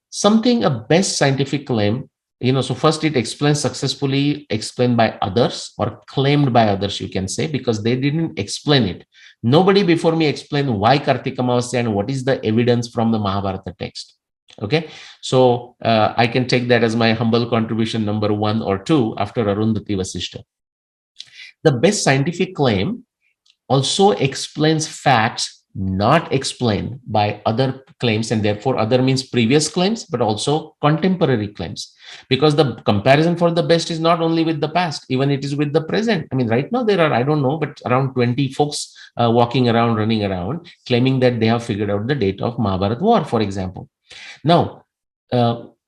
Something, a best scientific claim, so first it explains successfully, explained by others or claimed by others, you can say, because they didn't explain it. Nobody before me explained why Kartik Amavasya and what is the evidence from the Mahabharata text. Okay, so I can take that as my humble contribution number 1 or 2 after Arundhati Vasishtha. The best scientific claim also explains facts not explained by other claims, and therefore other means previous claims, but also contemporary claims, because the comparison for the best is not only with the past, even it is with the present. I mean, right now there are, I don't know, but around 20 folks walking around, running around, claiming that they have figured out the date of Mahabharata war, for example. Now,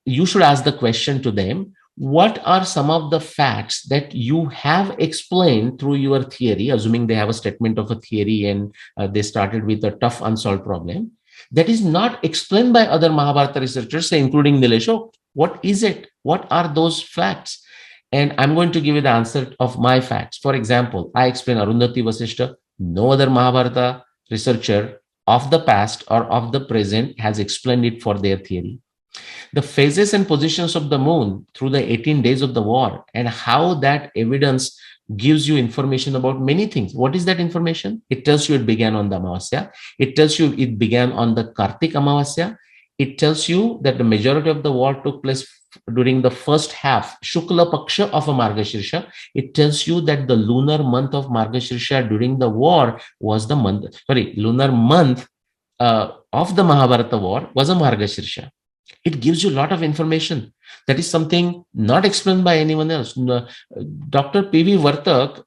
you should ask the question to them, what are some of the facts that you have explained through your theory, assuming they have a statement of a theory and they started with a tough unsolved problem, that is not explained by other Mahabharata researchers, including Nilesh Oak? What is it? What are those facts? And I'm going to give you the answer of my facts. For example, I explain Arundhati Vasishtha. No other Mahabharata researcher of the past or of the present has explained it for their theory. The phases and positions of the moon through the 18 days of the war, and how that evidence gives you information about many things. What is that information? It tells you it began on the Amavasya. It tells you it began on the Kartik Amavasya. It tells you that the majority of the war took place during the first half, Shukla Paksha of a Margashirsha. It tells you that the lunar month of Margashirsha during the war was the lunar month of the Mahabharata war was a Margashirsha. It gives you a lot of information. That is something not explained by anyone else. Dr. P.V. Vartak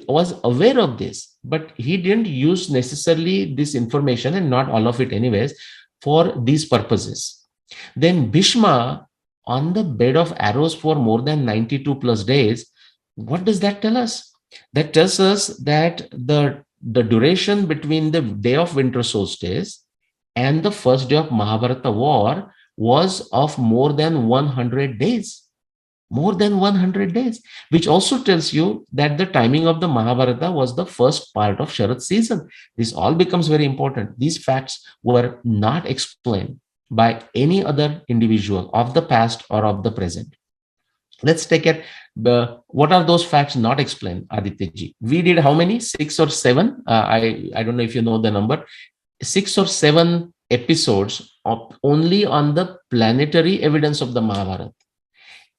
was aware of this, but he didn't use necessarily this information, and not all of it anyways, for these purposes. Then Bhishma, on the bed of arrows for more than 92 plus days, what does that tell us? That tells us that the the duration between the day of winter solstice and the first day of Mahabharata war was of more than 100 days. More than 100 days, which also tells you that the timing of the Mahabharata was the first part of Sharad season. This all becomes very important. These facts were not explained by any other individual of the past or of the present. Let's take it. What are those facts not explained, Aditya ji? We did how many? Six or seven? I don't know if you know the number. 6 or 7 episodes only on the planetary evidence of the Mahabharata.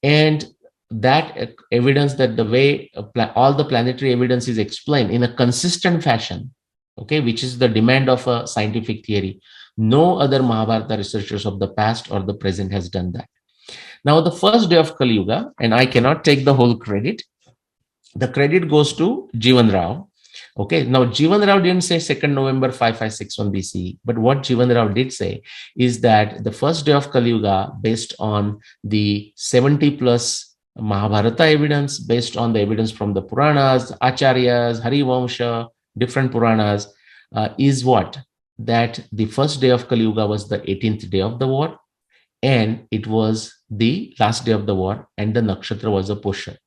And that evidence, that the way all the planetary evidence is explained in a consistent fashion, okay, which is the demand of a scientific theory. No other Mahabharata researchers of the past or the present has done that. Now, the first day of Kali Yuga, and I cannot take the whole credit, the credit goes to Jivan Rao. Okay, now Jivan Rao didn't say 2nd November 5561 BCE, but what Jivan Rao did say is that the first day of Kali Yuga, based on the 70 plus Mahabharata evidence, based on the evidence from the Puranas, Acharyas, Harivamsha, different Puranas, is what? That the first day of Kali Yuga was the 18th day of the war, and it was the last day of the war, and the nakshatra was a Pusha.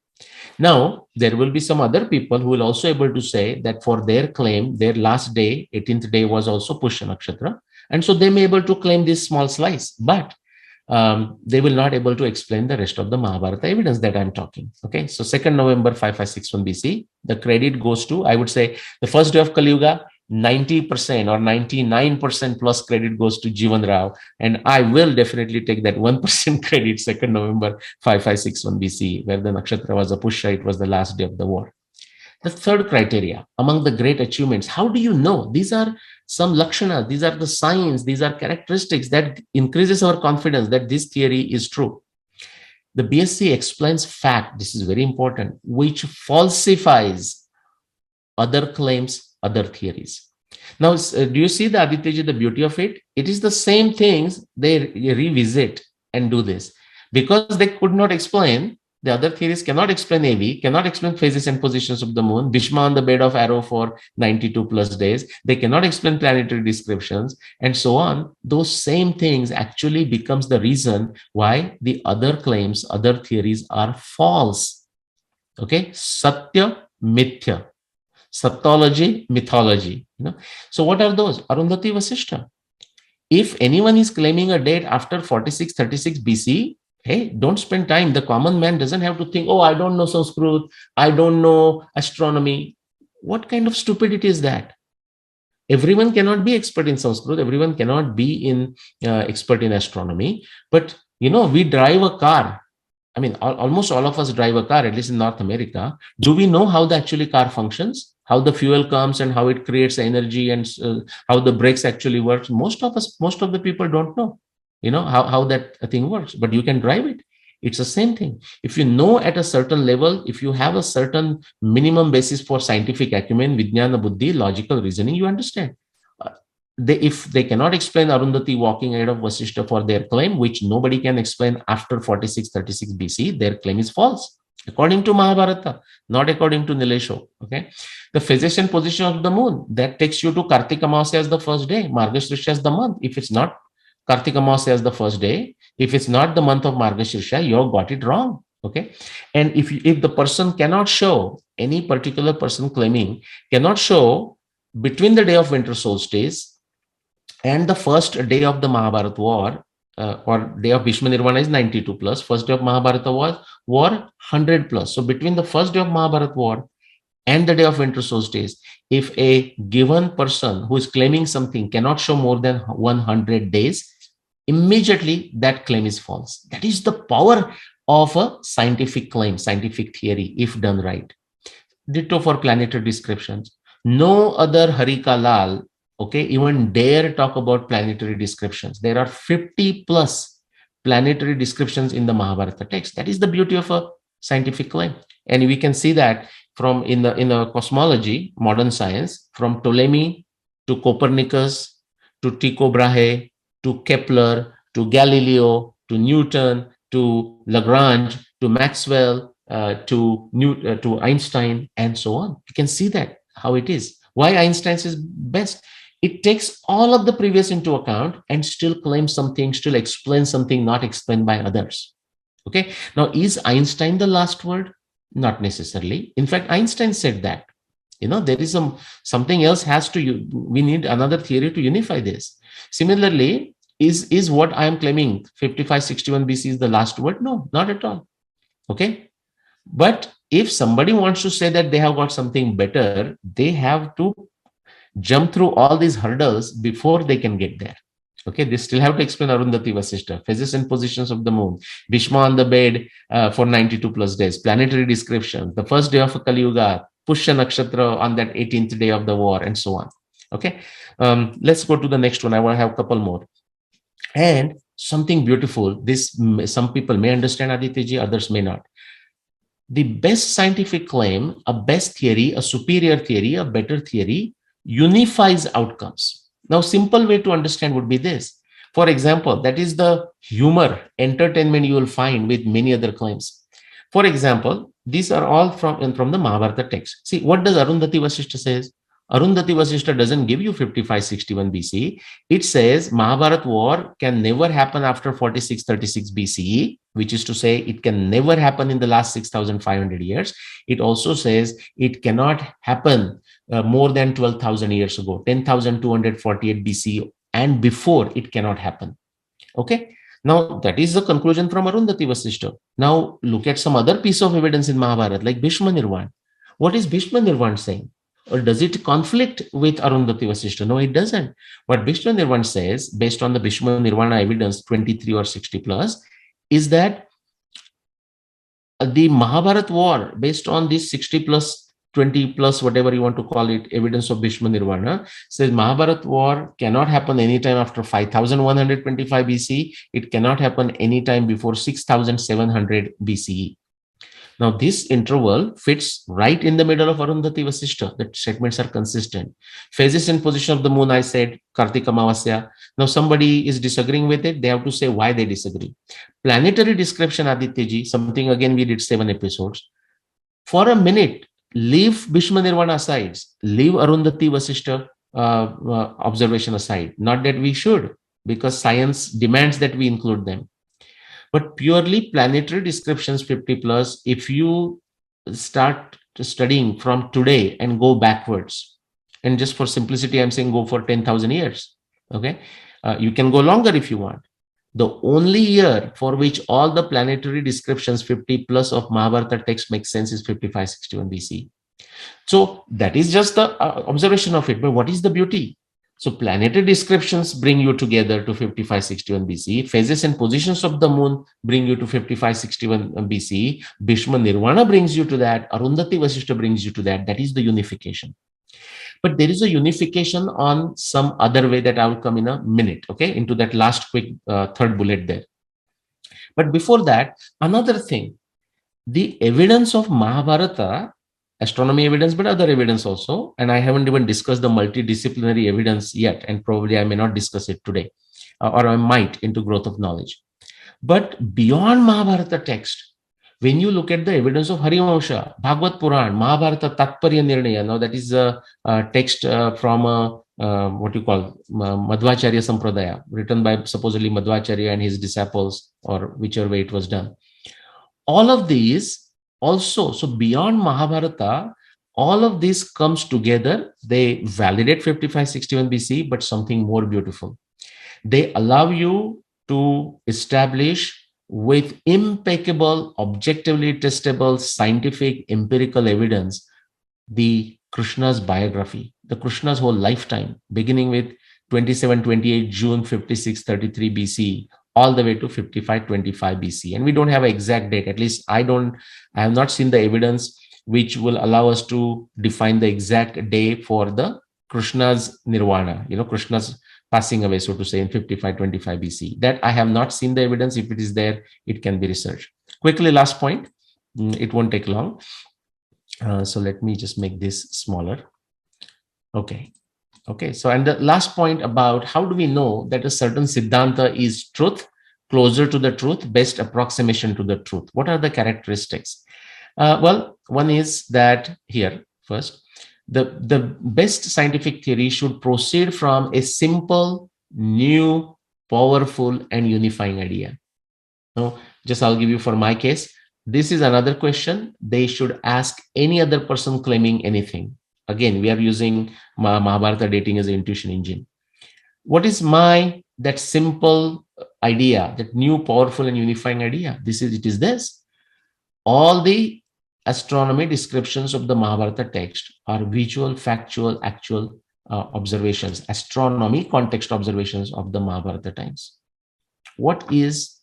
Now, there will be some other people who will also able to say that for their claim, their last day, 18th day, was also Pushya Nakshatra. And so they may able to claim this small slice, but they will not able to explain the rest of the Mahabharata evidence that I'm talking. Okay, so 2nd November 5561 BC, the credit goes to, I would say, the first day of Kali Yuga, 90% or 99% plus credit goes to Jivan Rao. And I will definitely take that 1% credit, 2nd November 5561 BC, where the nakshatra was a Pusha, it was the last day of the war. The third criteria among the great achievements, how do you know? These are some lakshanas, these are the signs, these are characteristics that increases our confidence that this theory is true. The BSc explains fact, this is very important, which falsifies other claims, other theories. Now, do you see the Aditya, the beauty of it? It is the same things they revisit and do this because they could not explain. The other theories cannot explain AV, cannot explain phases and positions of the moon, Bhishma on the bed of arrow for 92 plus days. They cannot explain planetary descriptions and so on. Those same things actually becomes the reason why the other claims, other theories are false. Okay, Satya, Mithya. Sattology, mythology. So what are those? Arundhati Vasishtha. If anyone is claiming a date after 4636 BC, hey, don't spend time. The common man doesn't have to think, oh, I don't know Sanskrit, I don't know astronomy. What kind of stupidity is that? Everyone cannot be expert in Sanskrit. Everyone cannot be expert in astronomy. But, we drive a car. I mean, almost all of us drive a car, at least in North America. Do we know how the actually car functions? How the fuel comes and how it creates energy and how the brakes actually works? Most of the people don't know, how that thing works, but you can drive it. It's the same thing. If you know at a certain level, if you have a certain minimum basis for scientific acumen, vijnana buddhi, logical reasoning, you understand. If they cannot explain Arundhati walking ahead of Vasishtha for their claim, which nobody can explain after 4636 BC, their claim is false. According to Mahabharata, not according to Nilesh Oak. Okay, the physician position of the moon, that takes you to Kartika Amavasya as the first day, Margashirsha as the month. If it's not Kartika Amavasya as the first day, if it's not the month of Margashirsha, you have got it wrong. Okay, and if the person cannot show, any particular person claiming cannot show between the day of winter solstice and the first day of the Mahabharata war, or day of Bhishma Nirvana is 92 plus, first day of Mahabharata war 100 plus. So between the first day of Mahabharata war and the day of winter solstice, if a given person who is claiming something cannot show more than 100 days, immediately that claim is false. That is the power of a scientific claim, scientific theory, if done right. Ditto for planetary descriptions. No other Harika Lal, okay, even dare talk about planetary descriptions. There are 50 plus planetary descriptions in the Mahabharata text. That is the beauty of a scientific claim. And we can see that from in the cosmology, modern science, from Ptolemy to Copernicus to Tycho Brahe to Kepler to Galileo to Newton to Lagrange to Maxwell to Einstein and so on. You can see that how it is. Why Einstein's is best? It takes all of the previous into account and still claims something, still explains something not explained by others. Okay. Now, is Einstein the last word? Not necessarily. In fact, Einstein said that, there is something else we need another theory to unify this. Similarly, is what I am claiming 5561 BC is the last word? No, not at all. Okay. But if somebody wants to say that they have got something better, they have to jump through all these hurdles before they can get there. Okay, they still have to explain Arundhati Vasishta, phases and positions of the moon, Bhishma on the bed for 92 plus days, planetary description, the first day of Kali Yuga, Pushya Nakshatra on that 18th day of the war, and so on. Okay, let's go to the next one. I want to have a couple more. And something beautiful, some people may understand Aditya, others may not. The best scientific claim, a best theory, a superior theory, a better theory unifies outcomes. Now, simple way to understand would be this. For example, that is the humor, entertainment you will find with many other claims. For example, these are all from the Mahabharata text. See, what does Arundhati Vasishta says? Arundhati Vasishta doesn't give you 5561 BC. It says Mahabharata war can never happen after 4636 BCE, which is to say it can never happen in the last 6500 years. It also says it cannot happen more than 12,000 years ago, 10,248 BC and before it cannot happen. Okay. Now, that is the conclusion from Arundhati Vasishta. Now, look at some other piece of evidence in Mahabharata, like Bhishma Nirvan. What is Bhishma Nirvan saying? Or does it conflict with Arundhati Vasishta? No, it doesn't. What Bhishma Nirvan says, based on the Bhishma Nirvana evidence 23 or 60 plus, is that the Mahabharata war, based on this 60 plus, 20 plus, whatever you want to call it, evidence of Bhishma Nirvana, says Mahabharata war cannot happen anytime after 5125 BC. It cannot happen anytime before 6700 BCE. Now, this interval fits right in the middle of Arundhati Vasishta. The statements are consistent. Phases and position of the moon, I said, Kartika Amavasya. Now, somebody is disagreeing with it. They have to say why they disagree. Planetary description, Aditya, something again we did 7 episodes. For a minute, leave Bhishma Nirvana aside. Leave Arundhati Vasishta observation aside. Not that we should, because science demands that we include them. But purely planetary descriptions 50 plus, if you start studying from today and go backwards, and just for simplicity, I'm saying go for 10,000 years. Okay. You can go longer if you want. The only year for which all the planetary descriptions 50 plus of Mahabharata text makes sense is 5561 BC. So that is just the observation of it. But what is the beauty? So planetary descriptions bring you together to 5561 BC. Phases and positions of the moon bring you to 5561 BC. Bhishma Nirvana brings you to that. Arundhati Vasishta brings you to that. That is the unification. But there is a unification on some other way that I will come in a minute, okay, into that last quick third bullet there. But before that, another thing, the evidence of Mahabharata, astronomy evidence, but other evidence also. And I haven't even discussed the multidisciplinary evidence yet, and probably I may not discuss it today, or I might into growth of knowledge. But beyond Mahabharata text, when you look at the evidence of Harivamsha, Bhagavad Puran, Mahabharata Tatparya Nirnaya, now that is a text from what you call Madhvacharya Sampradaya, written by supposedly Madhvacharya and his disciples, or whichever way it was done. All of these also, so beyond Mahabharata, all of this comes together. They validate 5561 BC, but something more beautiful. They allow you to establish with impeccable, objectively testable, scientific, empirical evidence, the Krishna's biography, the Krishna's whole lifetime, beginning with 27-28 June 5633 BC, all the way to 5525 BC. And we don't have an exact date. At least I have not seen the evidence which will allow us to define the exact day for the Krishna's nirvana, Krishna's passing away, so to say, in 5525 BC. That I have not seen the evidence. If it is there, it can be researched. Quickly, last point. It won't take long. So let me just make this smaller. Okay. So, and the last point about how do we know that a certain Siddhanta is truth, closer to the truth, best approximation to the truth? What are the characteristics? Well, one is that here, first, the best scientific theory should proceed from a simple, new, powerful, and unifying idea. Now, just I'll give you for my case. This is another question they should ask any other person claiming anything. Again, we are using Mahabharata dating as an intuition engine. What is my that simple idea, that new, powerful, and unifying idea? It is this. All the astronomy descriptions of the Mahabharata text are visual, factual, actual observations, astronomy context observations of the Mahabharata times. What is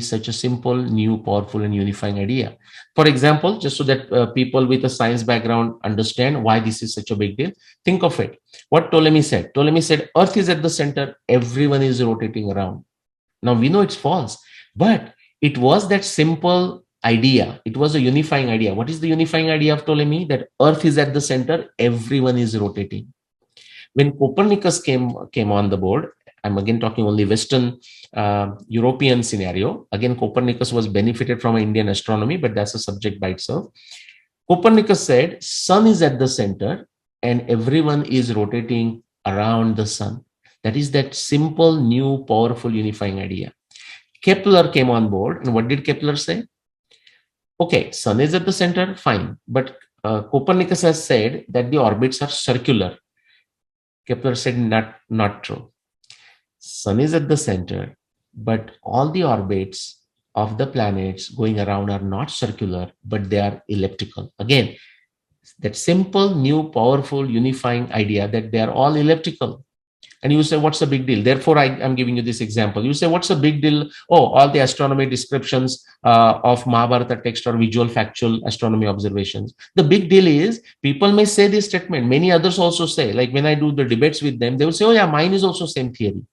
such a simple, new, powerful, and unifying idea? For example, just so that people with a science background understand why this is such a big deal, think of it. What Ptolemy said. Ptolemy said, Earth is at the center, everyone is rotating around. Now we know it's false, but it was that simple idea. It was a unifying idea. What is the unifying idea of Ptolemy? That Earth is at the center, everyone is rotating. When Copernicus came on the board, I'm again talking only Western European scenario. Again, Copernicus was benefited from Indian astronomy, but that's a subject by itself. Copernicus said, sun is at the center and everyone is rotating around the sun. That is that simple, new, powerful, unifying idea. Kepler came on board, and what did Kepler say? Okay, sun is at the center, fine. But Copernicus has said that the orbits are circular. Kepler said, not true. Sun is at the center, but all the orbits of the planets going around are not circular, but they are elliptical. Again, that simple, new, powerful, unifying idea that they are all elliptical. And you say, what's the big deal? Therefore, I'm giving you this example. You say, what's the big deal? Oh, all the astronomy descriptions of Mahabharata text or visual, factual astronomy observations. The big deal is people may say this statement. Many others also say, like when I do the debates with them, they will say, oh yeah, mine is also same theory.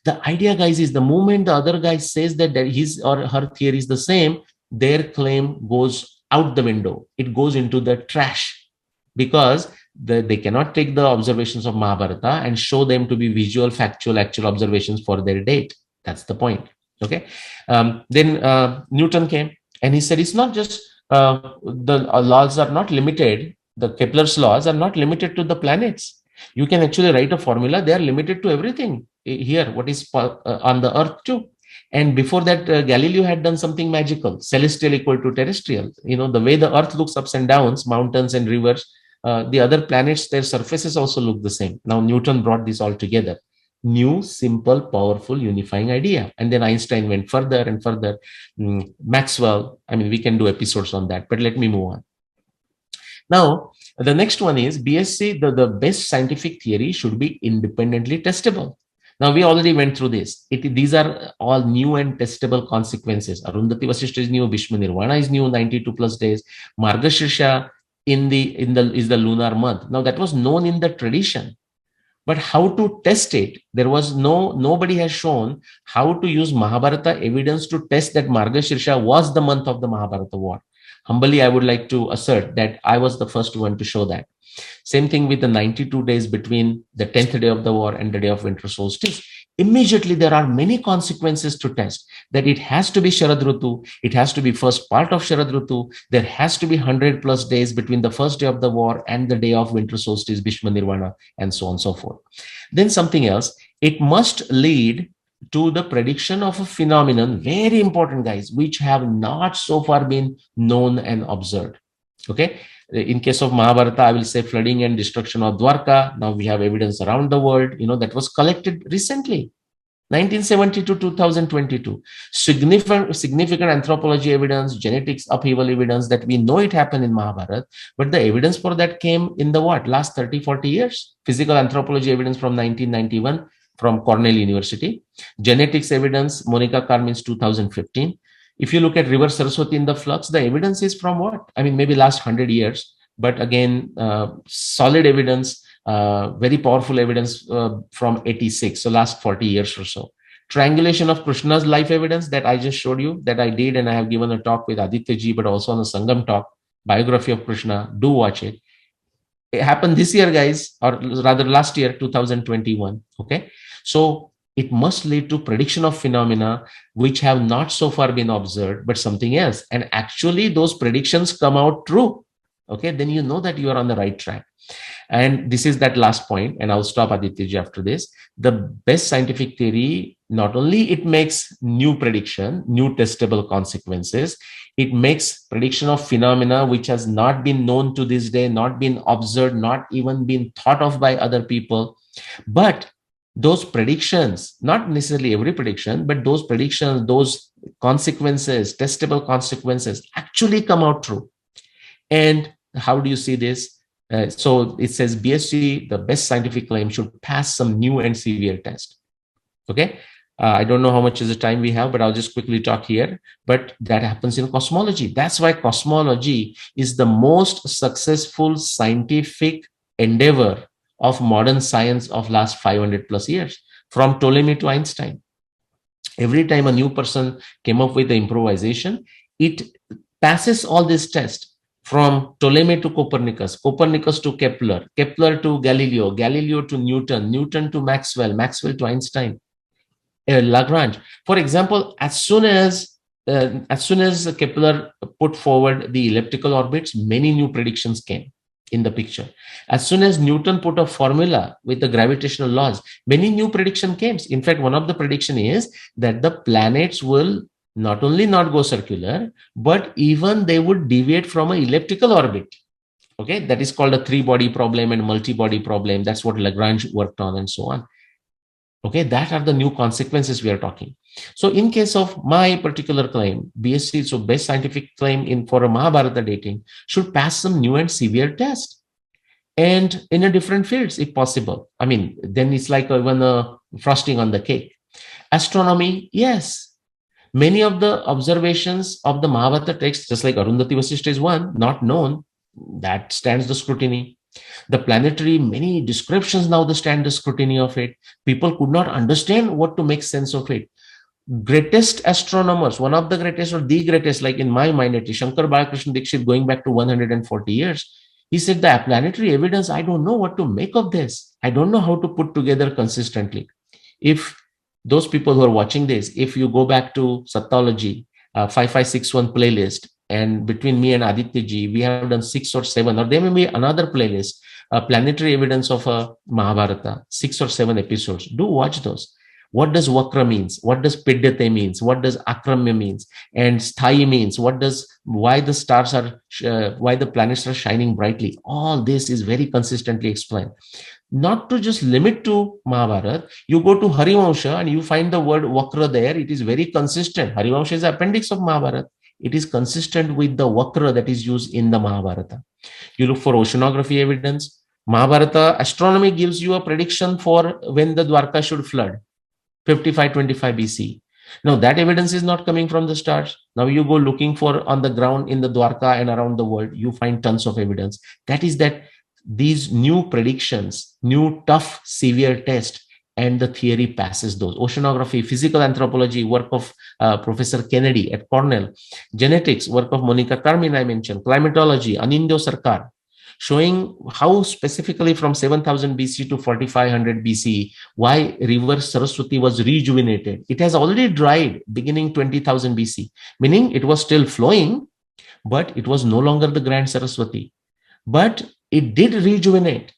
The idea, guys, is the moment the other guy says that his or her theory is the same, their claim goes out the window. It goes into the trash because they cannot take the observations of Mahabharata and show them to be visual, factual, actual observations for their date. That's the point. Okay. Then Newton came and he said, it's not just the laws are not limited. The Kepler's laws are not limited to the planets. You can actually write a formula. They are limited to everything here, what is on the earth too. And before that, Galileo had done something magical, celestial equal to terrestrial. You know, the way the earth looks ups and downs, mountains and rivers, the other planets, their surfaces also look the same. Now, Newton brought this all together. New, simple, powerful, unifying idea. And then Einstein went further and further. Maxwell, I mean, we can do episodes on that, but let me move on. Now, the next one is BSc, the best scientific theory should be independently testable. Now, we already went through this. These are all new and testable consequences. Arundhati Vasishta is new, Bhishma Nirvana is new, 92 plus days. Margashirsha is the lunar month. Now, that was known in the tradition. But how to test it? There was nobody has shown how to use Mahabharata evidence to test that Margashirsha was the month of the Mahabharata war. Humbly, I would like to assert that I was the first one to show that. Same thing with the 92 days between the 10th day of the war and the day of winter solstice. Immediately, there are many consequences to test that it has to be Sharad Rutu. It has to be first part of Sharad Rutu. There has to be 100 plus days between the first day of the war and the day of winter solstice, Bhishma Nirvana, and so on and so forth. Then something else, it must lead to the prediction of a phenomenon, very important, guys, which have not so far been known and observed. Okay. In case of Mahabharata, I will say flooding and destruction of Dwarka. Now we have evidence around the world, that was collected recently, 1970 to 2022. Significant anthropology evidence, genetics upheaval evidence that we know it happened in Mahabharata, but the evidence for that came in the last 30, 40 years. Physical anthropology evidence from 1991 from Cornell University. Genetics evidence, Monica Carmen's 2015. If you look at River Saraswati in the flux, the evidence is from what? I mean, maybe last 100 years, but again, solid evidence, very powerful evidence from 86, so last 40 years or so. Triangulation of Krishna's life evidence that I just showed you, that I did, and I have given a talk with Aditya ji, but also on the Sangam talk, biography of Krishna. Do watch it. It happened this year, guys, or rather last year, 2021. Okay, so it must lead to prediction of phenomena which have not so far been observed, but something else. And actually, those predictions come out true. Okay, then you know that you are on the right track. And this is that last point, and I'll stop, Aditya after this. The best scientific theory, not only it makes new prediction, new testable consequences, it makes prediction of phenomena which has not been known to this day, not been observed, not even been thought of by other people. But those predictions, not necessarily every prediction, but those predictions, those consequences, testable consequences actually come out true. And how do you see this? So it says BSc, the best scientific claim, should pass some new and severe test. Okay. I don't know how much is the time we have, but I'll just quickly talk here. But that happens in cosmology. That's why cosmology is the most successful scientific endeavor of modern science of last 500 plus years, from Ptolemy to Einstein. Every time a new person came up with the improvisation, it passes all this test, from Ptolemy to Copernicus, Copernicus to Kepler, Kepler to Galileo, Galileo to Newton, Newton to Maxwell, Maxwell to Einstein, Lagrange. For example, as soon as Kepler put forward the elliptical orbits, many new predictions came in the picture. As soon as Newton put a formula with the gravitational laws, many new prediction came. In fact, one of the prediction is that the planets will not only not go circular, but even they would deviate from an elliptical orbit. Okay, that is called a three-body problem and multi-body problem. That's what Lagrange worked on, and so on. Okay, that are the new consequences we are talking. So in case of my particular claim, BSc, so best scientific claim in for a Mahabharata dating, should pass some new and severe test, and in a different fields if possible. I mean, then it's like even a frosting on the cake. Astronomy, yes. Many of the observations of the Mahabharata text, just like Arundhati Vasishtha is one, not known, that stands the scrutiny. The planetary, many descriptions now stand the scrutiny of it. People could not understand what to make sense of it. Greatest astronomers, one of the greatest or the greatest, like in my mind, it is Shankar Balakrishna Dikshit, going back to 140 years. He said, the planetary evidence, I don't know what to make of this. I don't know how to put together consistently. If those people who are watching this, if you go back to Sattology, 5561 playlist, and between me and Aditya ji, we have done 6 or 7, or there may be another playlist, planetary evidence of a Mahabharata, 6 or 7 episodes. Do watch those. What does Vakra means? What does Pidyate means? What does Akramya means? And Sthayi means? Why the stars are, why the planets are shining brightly? All this is very consistently explained. Not to just limit to Mahabharata, you go to Harivamsha and you find the word Vakra there. It is very consistent. Harivamsha is the appendix of Mahabharata. It is consistent with the Vakra that is used in the Mahabharata. You look for oceanography evidence. Mahabharata astronomy gives you a prediction for when the Dwarka should flood, 5525 BC. Now that evidence is not coming from the stars. Now you go looking for on the ground in the Dwarka and around the world, you find tons of evidence. That is that these new predictions, new tough, severe tests, and the theory passes those. Oceanography, physical anthropology, work of Professor Kennedy at Cornell, genetics, work of Monica Carmine I mentioned, climatology, Anindyo Sarkar, showing how specifically from 7000 BC to 4500 BC, why river Saraswati was rejuvenated. It has already dried beginning 20,000 BC, meaning it was still flowing, but it was no longer the grand Saraswati. But it did rejuvenate,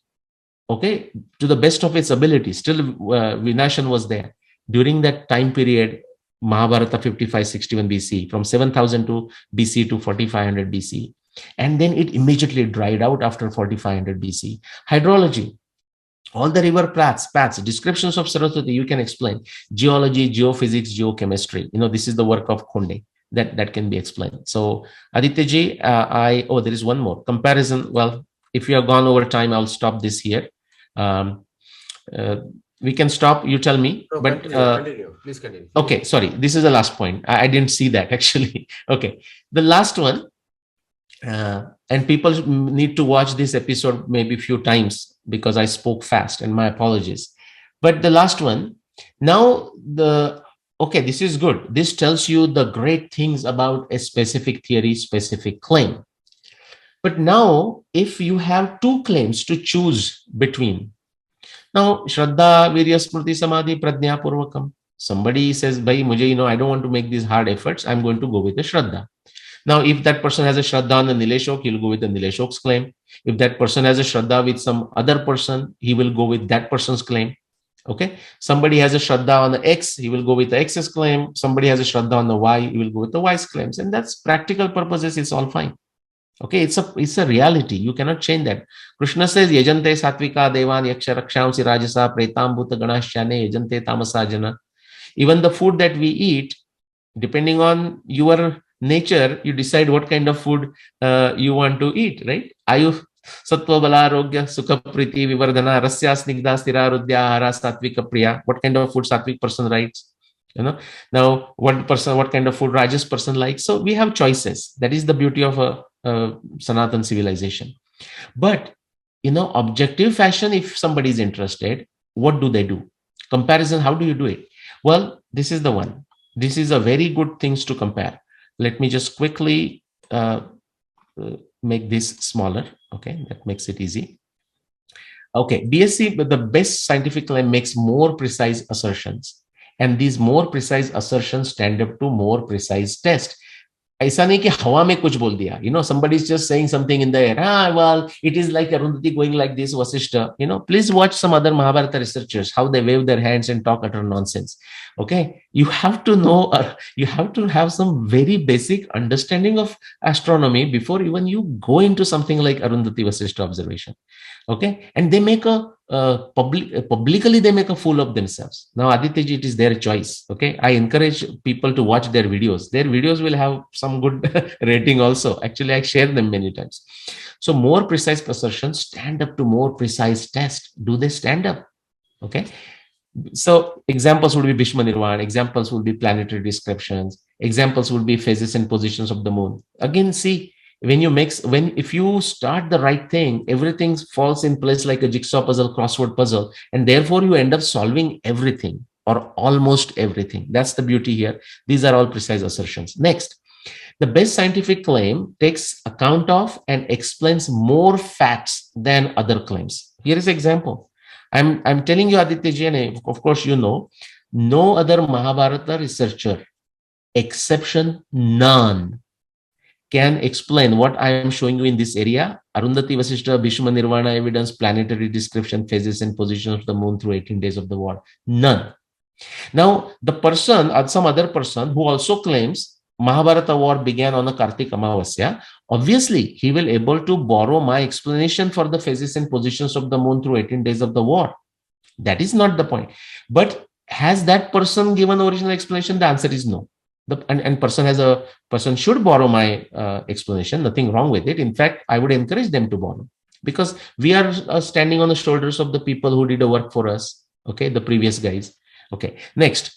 okay, to the best of its ability. Still, Vinashan was there. During that time period, Mahabharata 5561 BC, from 7000 to BC to 4500 BC. And then it immediately dried out after 4500 BC. Hydrology, all the river paths, descriptions of Saraswati, you can explain. Geology, geophysics, geochemistry. This is the work of Konde. That can be explained. So, Aditya ji, there is one more comparison. Well, if you have gone over time, I'll stop this here. We can stop. You tell me. No, but continue. Please continue. Okay, sorry. This is the last point. I didn't see that actually. Okay, the last one. And people need to watch this episode maybe a few times because I spoke fast, and my apologies. But the last one, now okay, this is good. This tells you the great things about a specific theory, specific claim. But now, if you have two claims to choose between, now, Shraddha, Virya, Smriti, Samadhi, Pradnya, Purvakam. Somebody says, Bhai, mujhe, I don't want to make these hard efforts. I'm going to go with the Shraddha. Now, if that person has a Shraddha on the Nilesh Oak, he'll go with the Nilesh Oak's claim. If that person has a Shraddha with some other person, he will go with that person's claim. Okay. Somebody has a Shraddha on the X, he will go with the X's claim. Somebody has a Shraddha on the Y, he will go with the Y's claims. And that's practical purposes, it's all fine. Okay, it's a reality. You cannot change that. Krishna says, Yajante Satvika Devan Yaksha Rakshamsi Rajasa Pretam Bhuta Ganashane Yajante Tamasa Jana. Even the food that we eat, depending on your nature, you decide what kind of food you want to eat, right? Ayu Sattva Bala Arogya Sukha Priti Vivardhana Rasya Snigdha Stira Rudya Ahara Satvika Priya. What kind of food Satvik person writes? Now what kind of food Rajas person likes? So we have choices. That is the beauty of a Sanatan civilization. But objective fashion, if somebody is interested, what do they do? Comparison, how do you do it? Well, this is the one. This is a very good things to compare. Let me just quickly make this smaller. Okay, that makes it easy. Okay, BSc, but the best scientific claim makes more precise assertions. And these more precise assertions stand up to more precise test. ऐसा नहीं कि हवा में कुछ बोल दिया. Somebody is just saying something in the air. Well, it is like Arundhati going like this, Vasishta. Please watch some other Mahabharata researchers, how they wave their hands and talk utter nonsense. Okay, you have to know, you have to have some very basic understanding of astronomy before even you go into something like Arundhati Vasishta observation. Okay, and they make publicly they make a fool of themselves. Now, Adityaji, it is their choice. Okay, I encourage people to watch their videos. Their videos will have some good rating also. Actually, I share them many times. So more precise assertions stand up to more precise test. Do they stand up? Okay. So examples would be Bhishma Nirvana, examples would be planetary descriptions, examples would be phases and positions of the moon. Again, see, if you start the right thing, everything falls in place like a jigsaw puzzle, crossword puzzle, and therefore you end up solving everything or almost everything. That's the beauty here. These are all precise assertions. Next, the best scientific claim takes account of and explains more facts than other claims. Here is an example. I'm telling you, Aditya, and of course no other Mahabharata researcher, exception none, can explain what I am showing you in this area: Arundhati Vasishta, Bhishma Nirvana evidence, planetary description, phases and positions of the moon through 18 days of the war. None. Now, the person or some other person who also claims Mahabharata war began on a Kartik Amavasya, obviously he will able to borrow my explanation for the phases and positions of the moon through 18 days of the war. That is not the point. But has that person given original explanation? The answer is no. Person should borrow my explanation. Nothing wrong with it. In fact, I would encourage them to borrow, because we are standing on the shoulders of the people who did the work for us. Okay, the previous guys. Okay, next.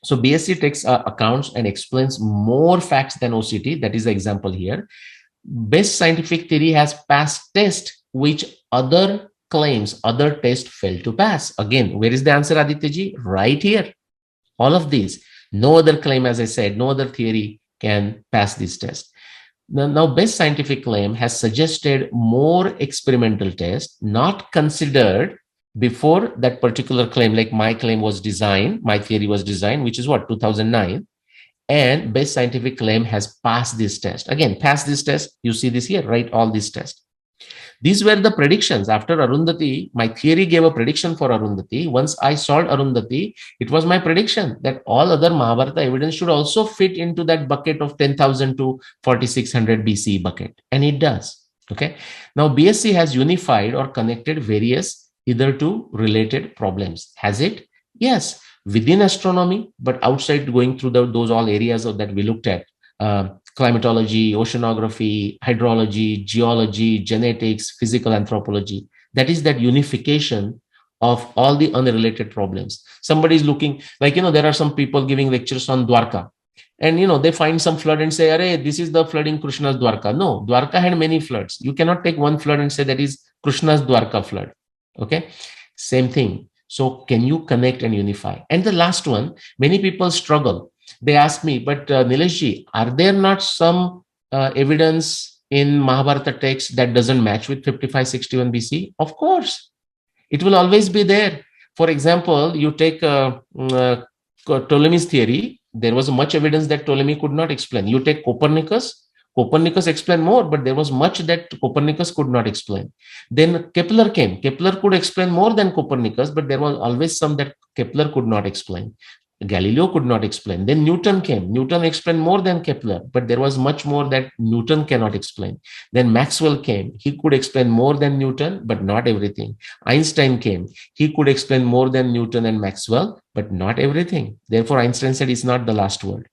So BSc takes accounts and explains more facts than OCT. That is the example here. Best scientific theory has passed test which other claims, other tests failed to pass. Again, where is the answer, Adityaji? Right here. All of these. No other claim, as I said, no other theory can pass this test. Now, best scientific claim has suggested more experimental tests not considered before that particular claim, like my claim was designed, my theory was designed, which is what, 2009. And best scientific claim has passed this test. Again, pass this test. You see this here, right? All these tests. These were the predictions. After Arundhati, my theory gave a prediction for Arundhati. Once I solved Arundhati, it was my prediction that all other Mahabharata evidence should also fit into that bucket of 10,000 to 4600 BC bucket. And it does. Okay. Now, BSc has unified or connected various either to related problems. Has it? Yes. Within astronomy, but outside, going through those all areas that we looked at. Climatology, oceanography, hydrology, geology, genetics, physical anthropology. That is that unification of all the unrelated problems. Somebody is looking, like, there are some people giving lectures on Dwarka. And, they find some flood and say, Arey, this is the flood in Krishna's Dwarka. No, Dwarka had many floods. You cannot take one flood and say that is Krishna's Dwarka flood. Okay. Same thing. So can you connect and unify? And the last one, many people struggle. They ask me, but Nileshji, are there not some evidence in Mahabharata text that doesn't match with 5561 BC? Of course, it will always be there. For example, you take Ptolemy's theory. There was much evidence that Ptolemy could not explain. You take Copernicus. Copernicus explained more, but there was much that Copernicus could not explain. Then Kepler came. Kepler could explain more than Copernicus, but there was always some that Kepler could not explain. Galileo could not explain. Then Newton came. Newton explained more than Kepler, but there was much more that Newton cannot explain. Then Maxwell came. He could explain more than Newton, but not everything. Einstein came. He could explain more than Newton and Maxwell, but not everything. Therefore, Einstein said it's not the last word.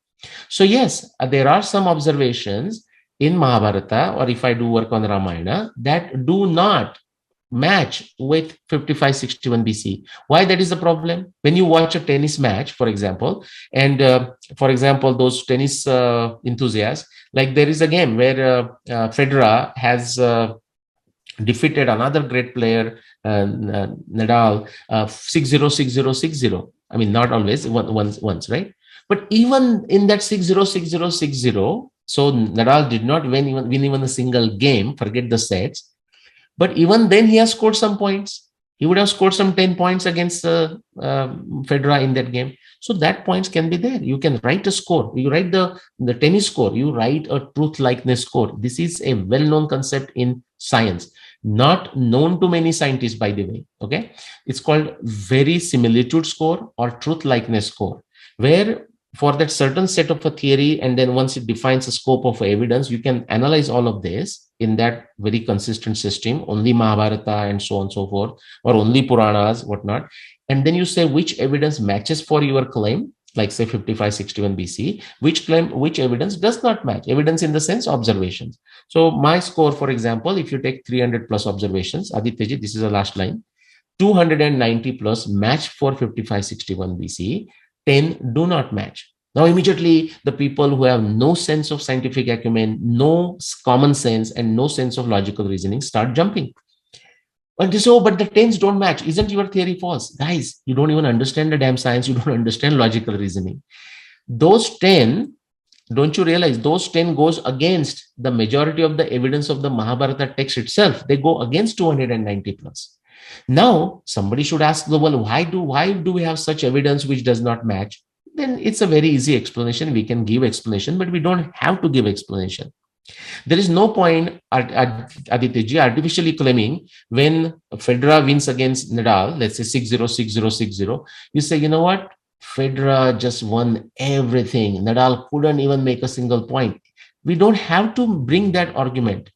So yes, there are some observations in Mahabharata, or if I do work on Ramayana, that do not match with 5561 BC. Why that is the problem? When you watch a tennis match, for example, and for example, those tennis enthusiasts, like there is a game where Federer has defeated another great player, Nadal, 6-0, 6-0, 6-0. I mean, not always, once, right? But even in that 6-0, 6-0, 6-0, so Nadal did not win even a single game, forget the sets. But even then, he has scored some points. He would have scored some 10 points against Federer in that game. So that points can be there. You can write a score. You write the tennis score. You write a truth likeness score. This is a well-known concept in science, not known to many scientists, by the way. Okay, it's called verisimilitude score or truth likeness score, where for that certain set of a theory, and then once it defines a scope of evidence, you can analyze all of this in that very consistent system, only Mahabharata and so on and so forth, or only Puranas, whatnot. And then you say which evidence matches for your claim, like say 5561 BC, which evidence does not match. Evidence in the sense observations. So my score, for example, if you take 300 plus observations, Adityaji, this is the last line, 290 plus match for 5561 BC, 10 do not match. Now, immediately, the people who have no sense of scientific acumen, no common sense, and no sense of logical reasoning start jumping. And they say, oh, but the 10s don't match. Isn't your theory false? Guys, you don't even understand the damn science. You don't understand logical reasoning. Those 10, don't you realize, those 10 goes against the majority of the evidence of the Mahabharata text itself. They go against 290 plus. Now, somebody should ask the world, why do we have such evidence which does not match? Then it's a very easy explanation. We can give explanation, but we don't have to give explanation. There is no point, Aditya, artificially claiming when Federer wins against Nadal, let's say 6-0, 6-0, 6-0, you say, you know what? Federer just won everything. Nadal couldn't even make a single point. We don't have to bring that argument.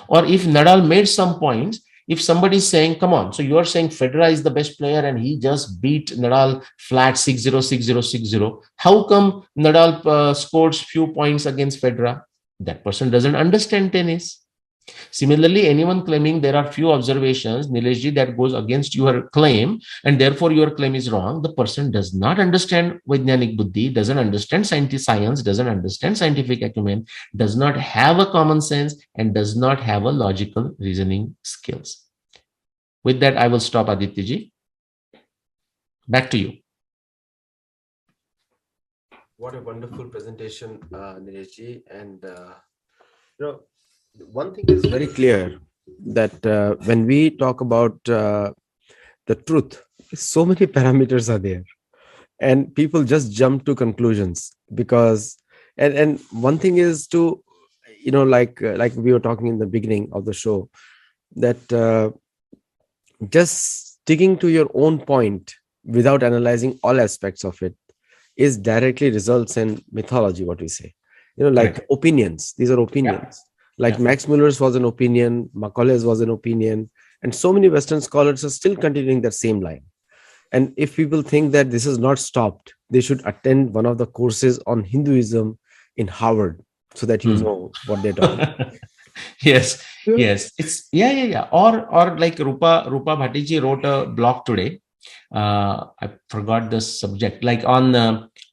Or if Nadal made some points, if somebody is saying, come on, so you're saying Federer is the best player and he just beat Nadal flat 6-0, 6-0, 6-0. How come Nadal scores few points against Federer? That person doesn't understand tennis. Similarly, anyone claiming there are few observations, Nileshji, that goes against your claim, and therefore your claim is wrong, the person does not understand Vaidyanik Buddhi, doesn't understand science, doesn't understand scientific acumen, does not have a common sense, and does not have a logical reasoning skills. With that, I will stop, Adityaji. Back to you. What a wonderful presentation, Nileshji. And, one thing is very clear, that when we talk about the truth, so many parameters are there, and people just jump to conclusions because, and one thing is to, like we were talking in the beginning of the show, that just sticking to your own point without analyzing all aspects of it is directly results in mythology, what we say, like Right. opinions. These are opinions. Like Max Muller's was an opinion, Macaulay's was an opinion, and so many Western scholars are still continuing that same line. And if people think that this is not stopped, they should attend one of the courses on Hinduism in Harvard so that you know what they're talking about. Yes, Yeah. yes. It's yeah. Or like Rupa Bhattiji wrote a blog today. I forgot the subject, like on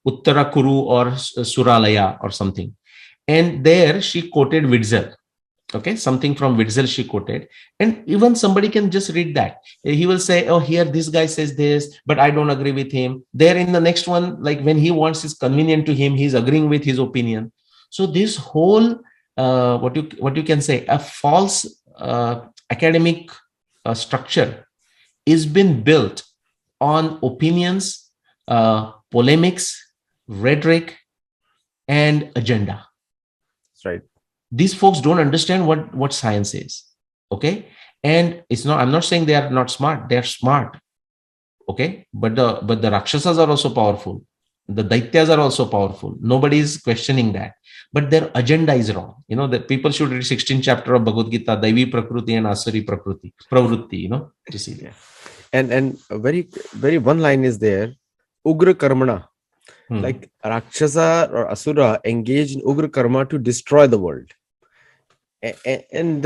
Uttara Kuru or Suralaya or something. And there she quoted Witzel. Okay, something from Witzel she quoted. And even somebody can just read that. He will say, oh, here this guy says this, but I don't agree with him. There in the next one, like when he wants is convenient to him, he's agreeing with his opinion. So this whole what you can say, a false academic structure is been built on opinions, polemics, rhetoric, and agenda. That's right. These folks don't understand what science is. Okay. And it's not, I'm not saying they are not smart, they are smart. Okay. But the Rakshasas are also powerful. The Daityas are also powerful. Nobody is questioning that. But their agenda is wrong. That people should read 16th chapter of Bhagavad Gita, Daivi Prakriti and Asuri Prakriti, Pravrutti, to see that. Yeah. And a very very one line is there, Ugra Karmana. Hmm. Like Rakshasa or Asura engage in Ugra Karma to destroy the world. And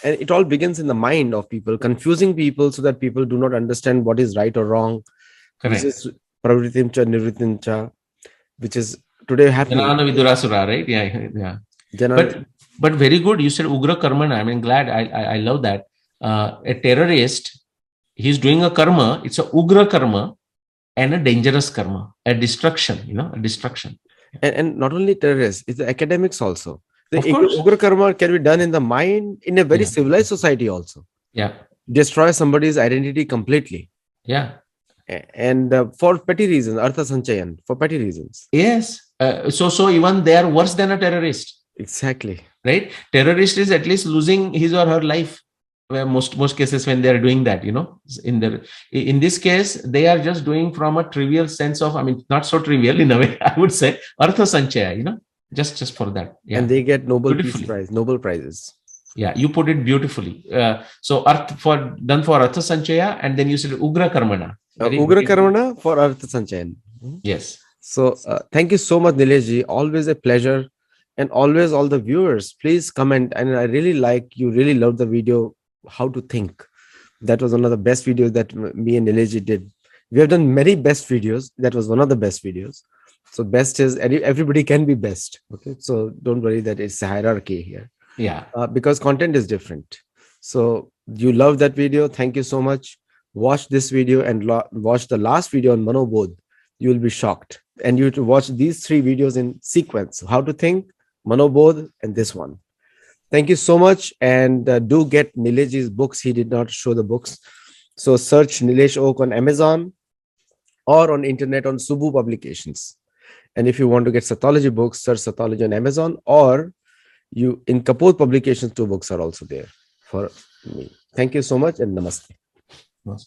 it all begins in the mind of people, confusing people so that people do not understand what is right or wrong. This Correct. is pravritimcha nivritimcha, which is today happening. Janana Vidurasura, right? Yeah, yeah. Janan, But very good. You said Ugra Karmana. I mean, glad. I love that. A terrorist, he's doing a karma. It's a Ugra karma and a dangerous karma, a destruction. A destruction. and not only terrorists, it's the academics also. The Of course. Ugra karma can be done in the mind in a very Yeah. civilized society also. Yeah. Destroy somebody's identity completely. Yeah. And for petty reasons, Artha Sanchayan, for petty reasons. Yes. So even they are worse than a terrorist, Exactly. right? Terrorist is at least losing his or her life. Where most cases when they are doing that, in this case they are just doing from a trivial sense of, I mean, not so trivial in a way, I would say, Artha Sanchaya, just for that. And Yeah. they get Nobel Peace Beautifully. Prize, Nobel Prizes. Yeah, you put it beautifully. So Arth for done for Artha Sanchaya, and then you said Ugra Karmana. Very, Ugra very good. Karmana for Artha Sanchayan. Yes. So thank you so much, Nilesh. Always a pleasure. And always all the viewers, please comment. And I really like, you really love the video, How to Think. That was one of the best videos that me and Nilesh did. We have done many best videos. That was one of the best videos. So best is everybody can be best. Okay. So don't worry that it's a hierarchy here. Yeah. Because content is different. So you love that video. Thank you so much. Watch this video and watch the last video on Manobodh. You will be shocked. And you to watch these three videos in sequence: How to Think, Manobodh, and this one. Thank you so much. And do get Nilesh's books. He did not show the books. So search Nilesh Oak on Amazon or on internet on Subu Publications. And if you want to get Satology books, search Satology on Amazon, or you in Kapoor Publications, two books are also there for me. Thank you so much and namaste. Namaste.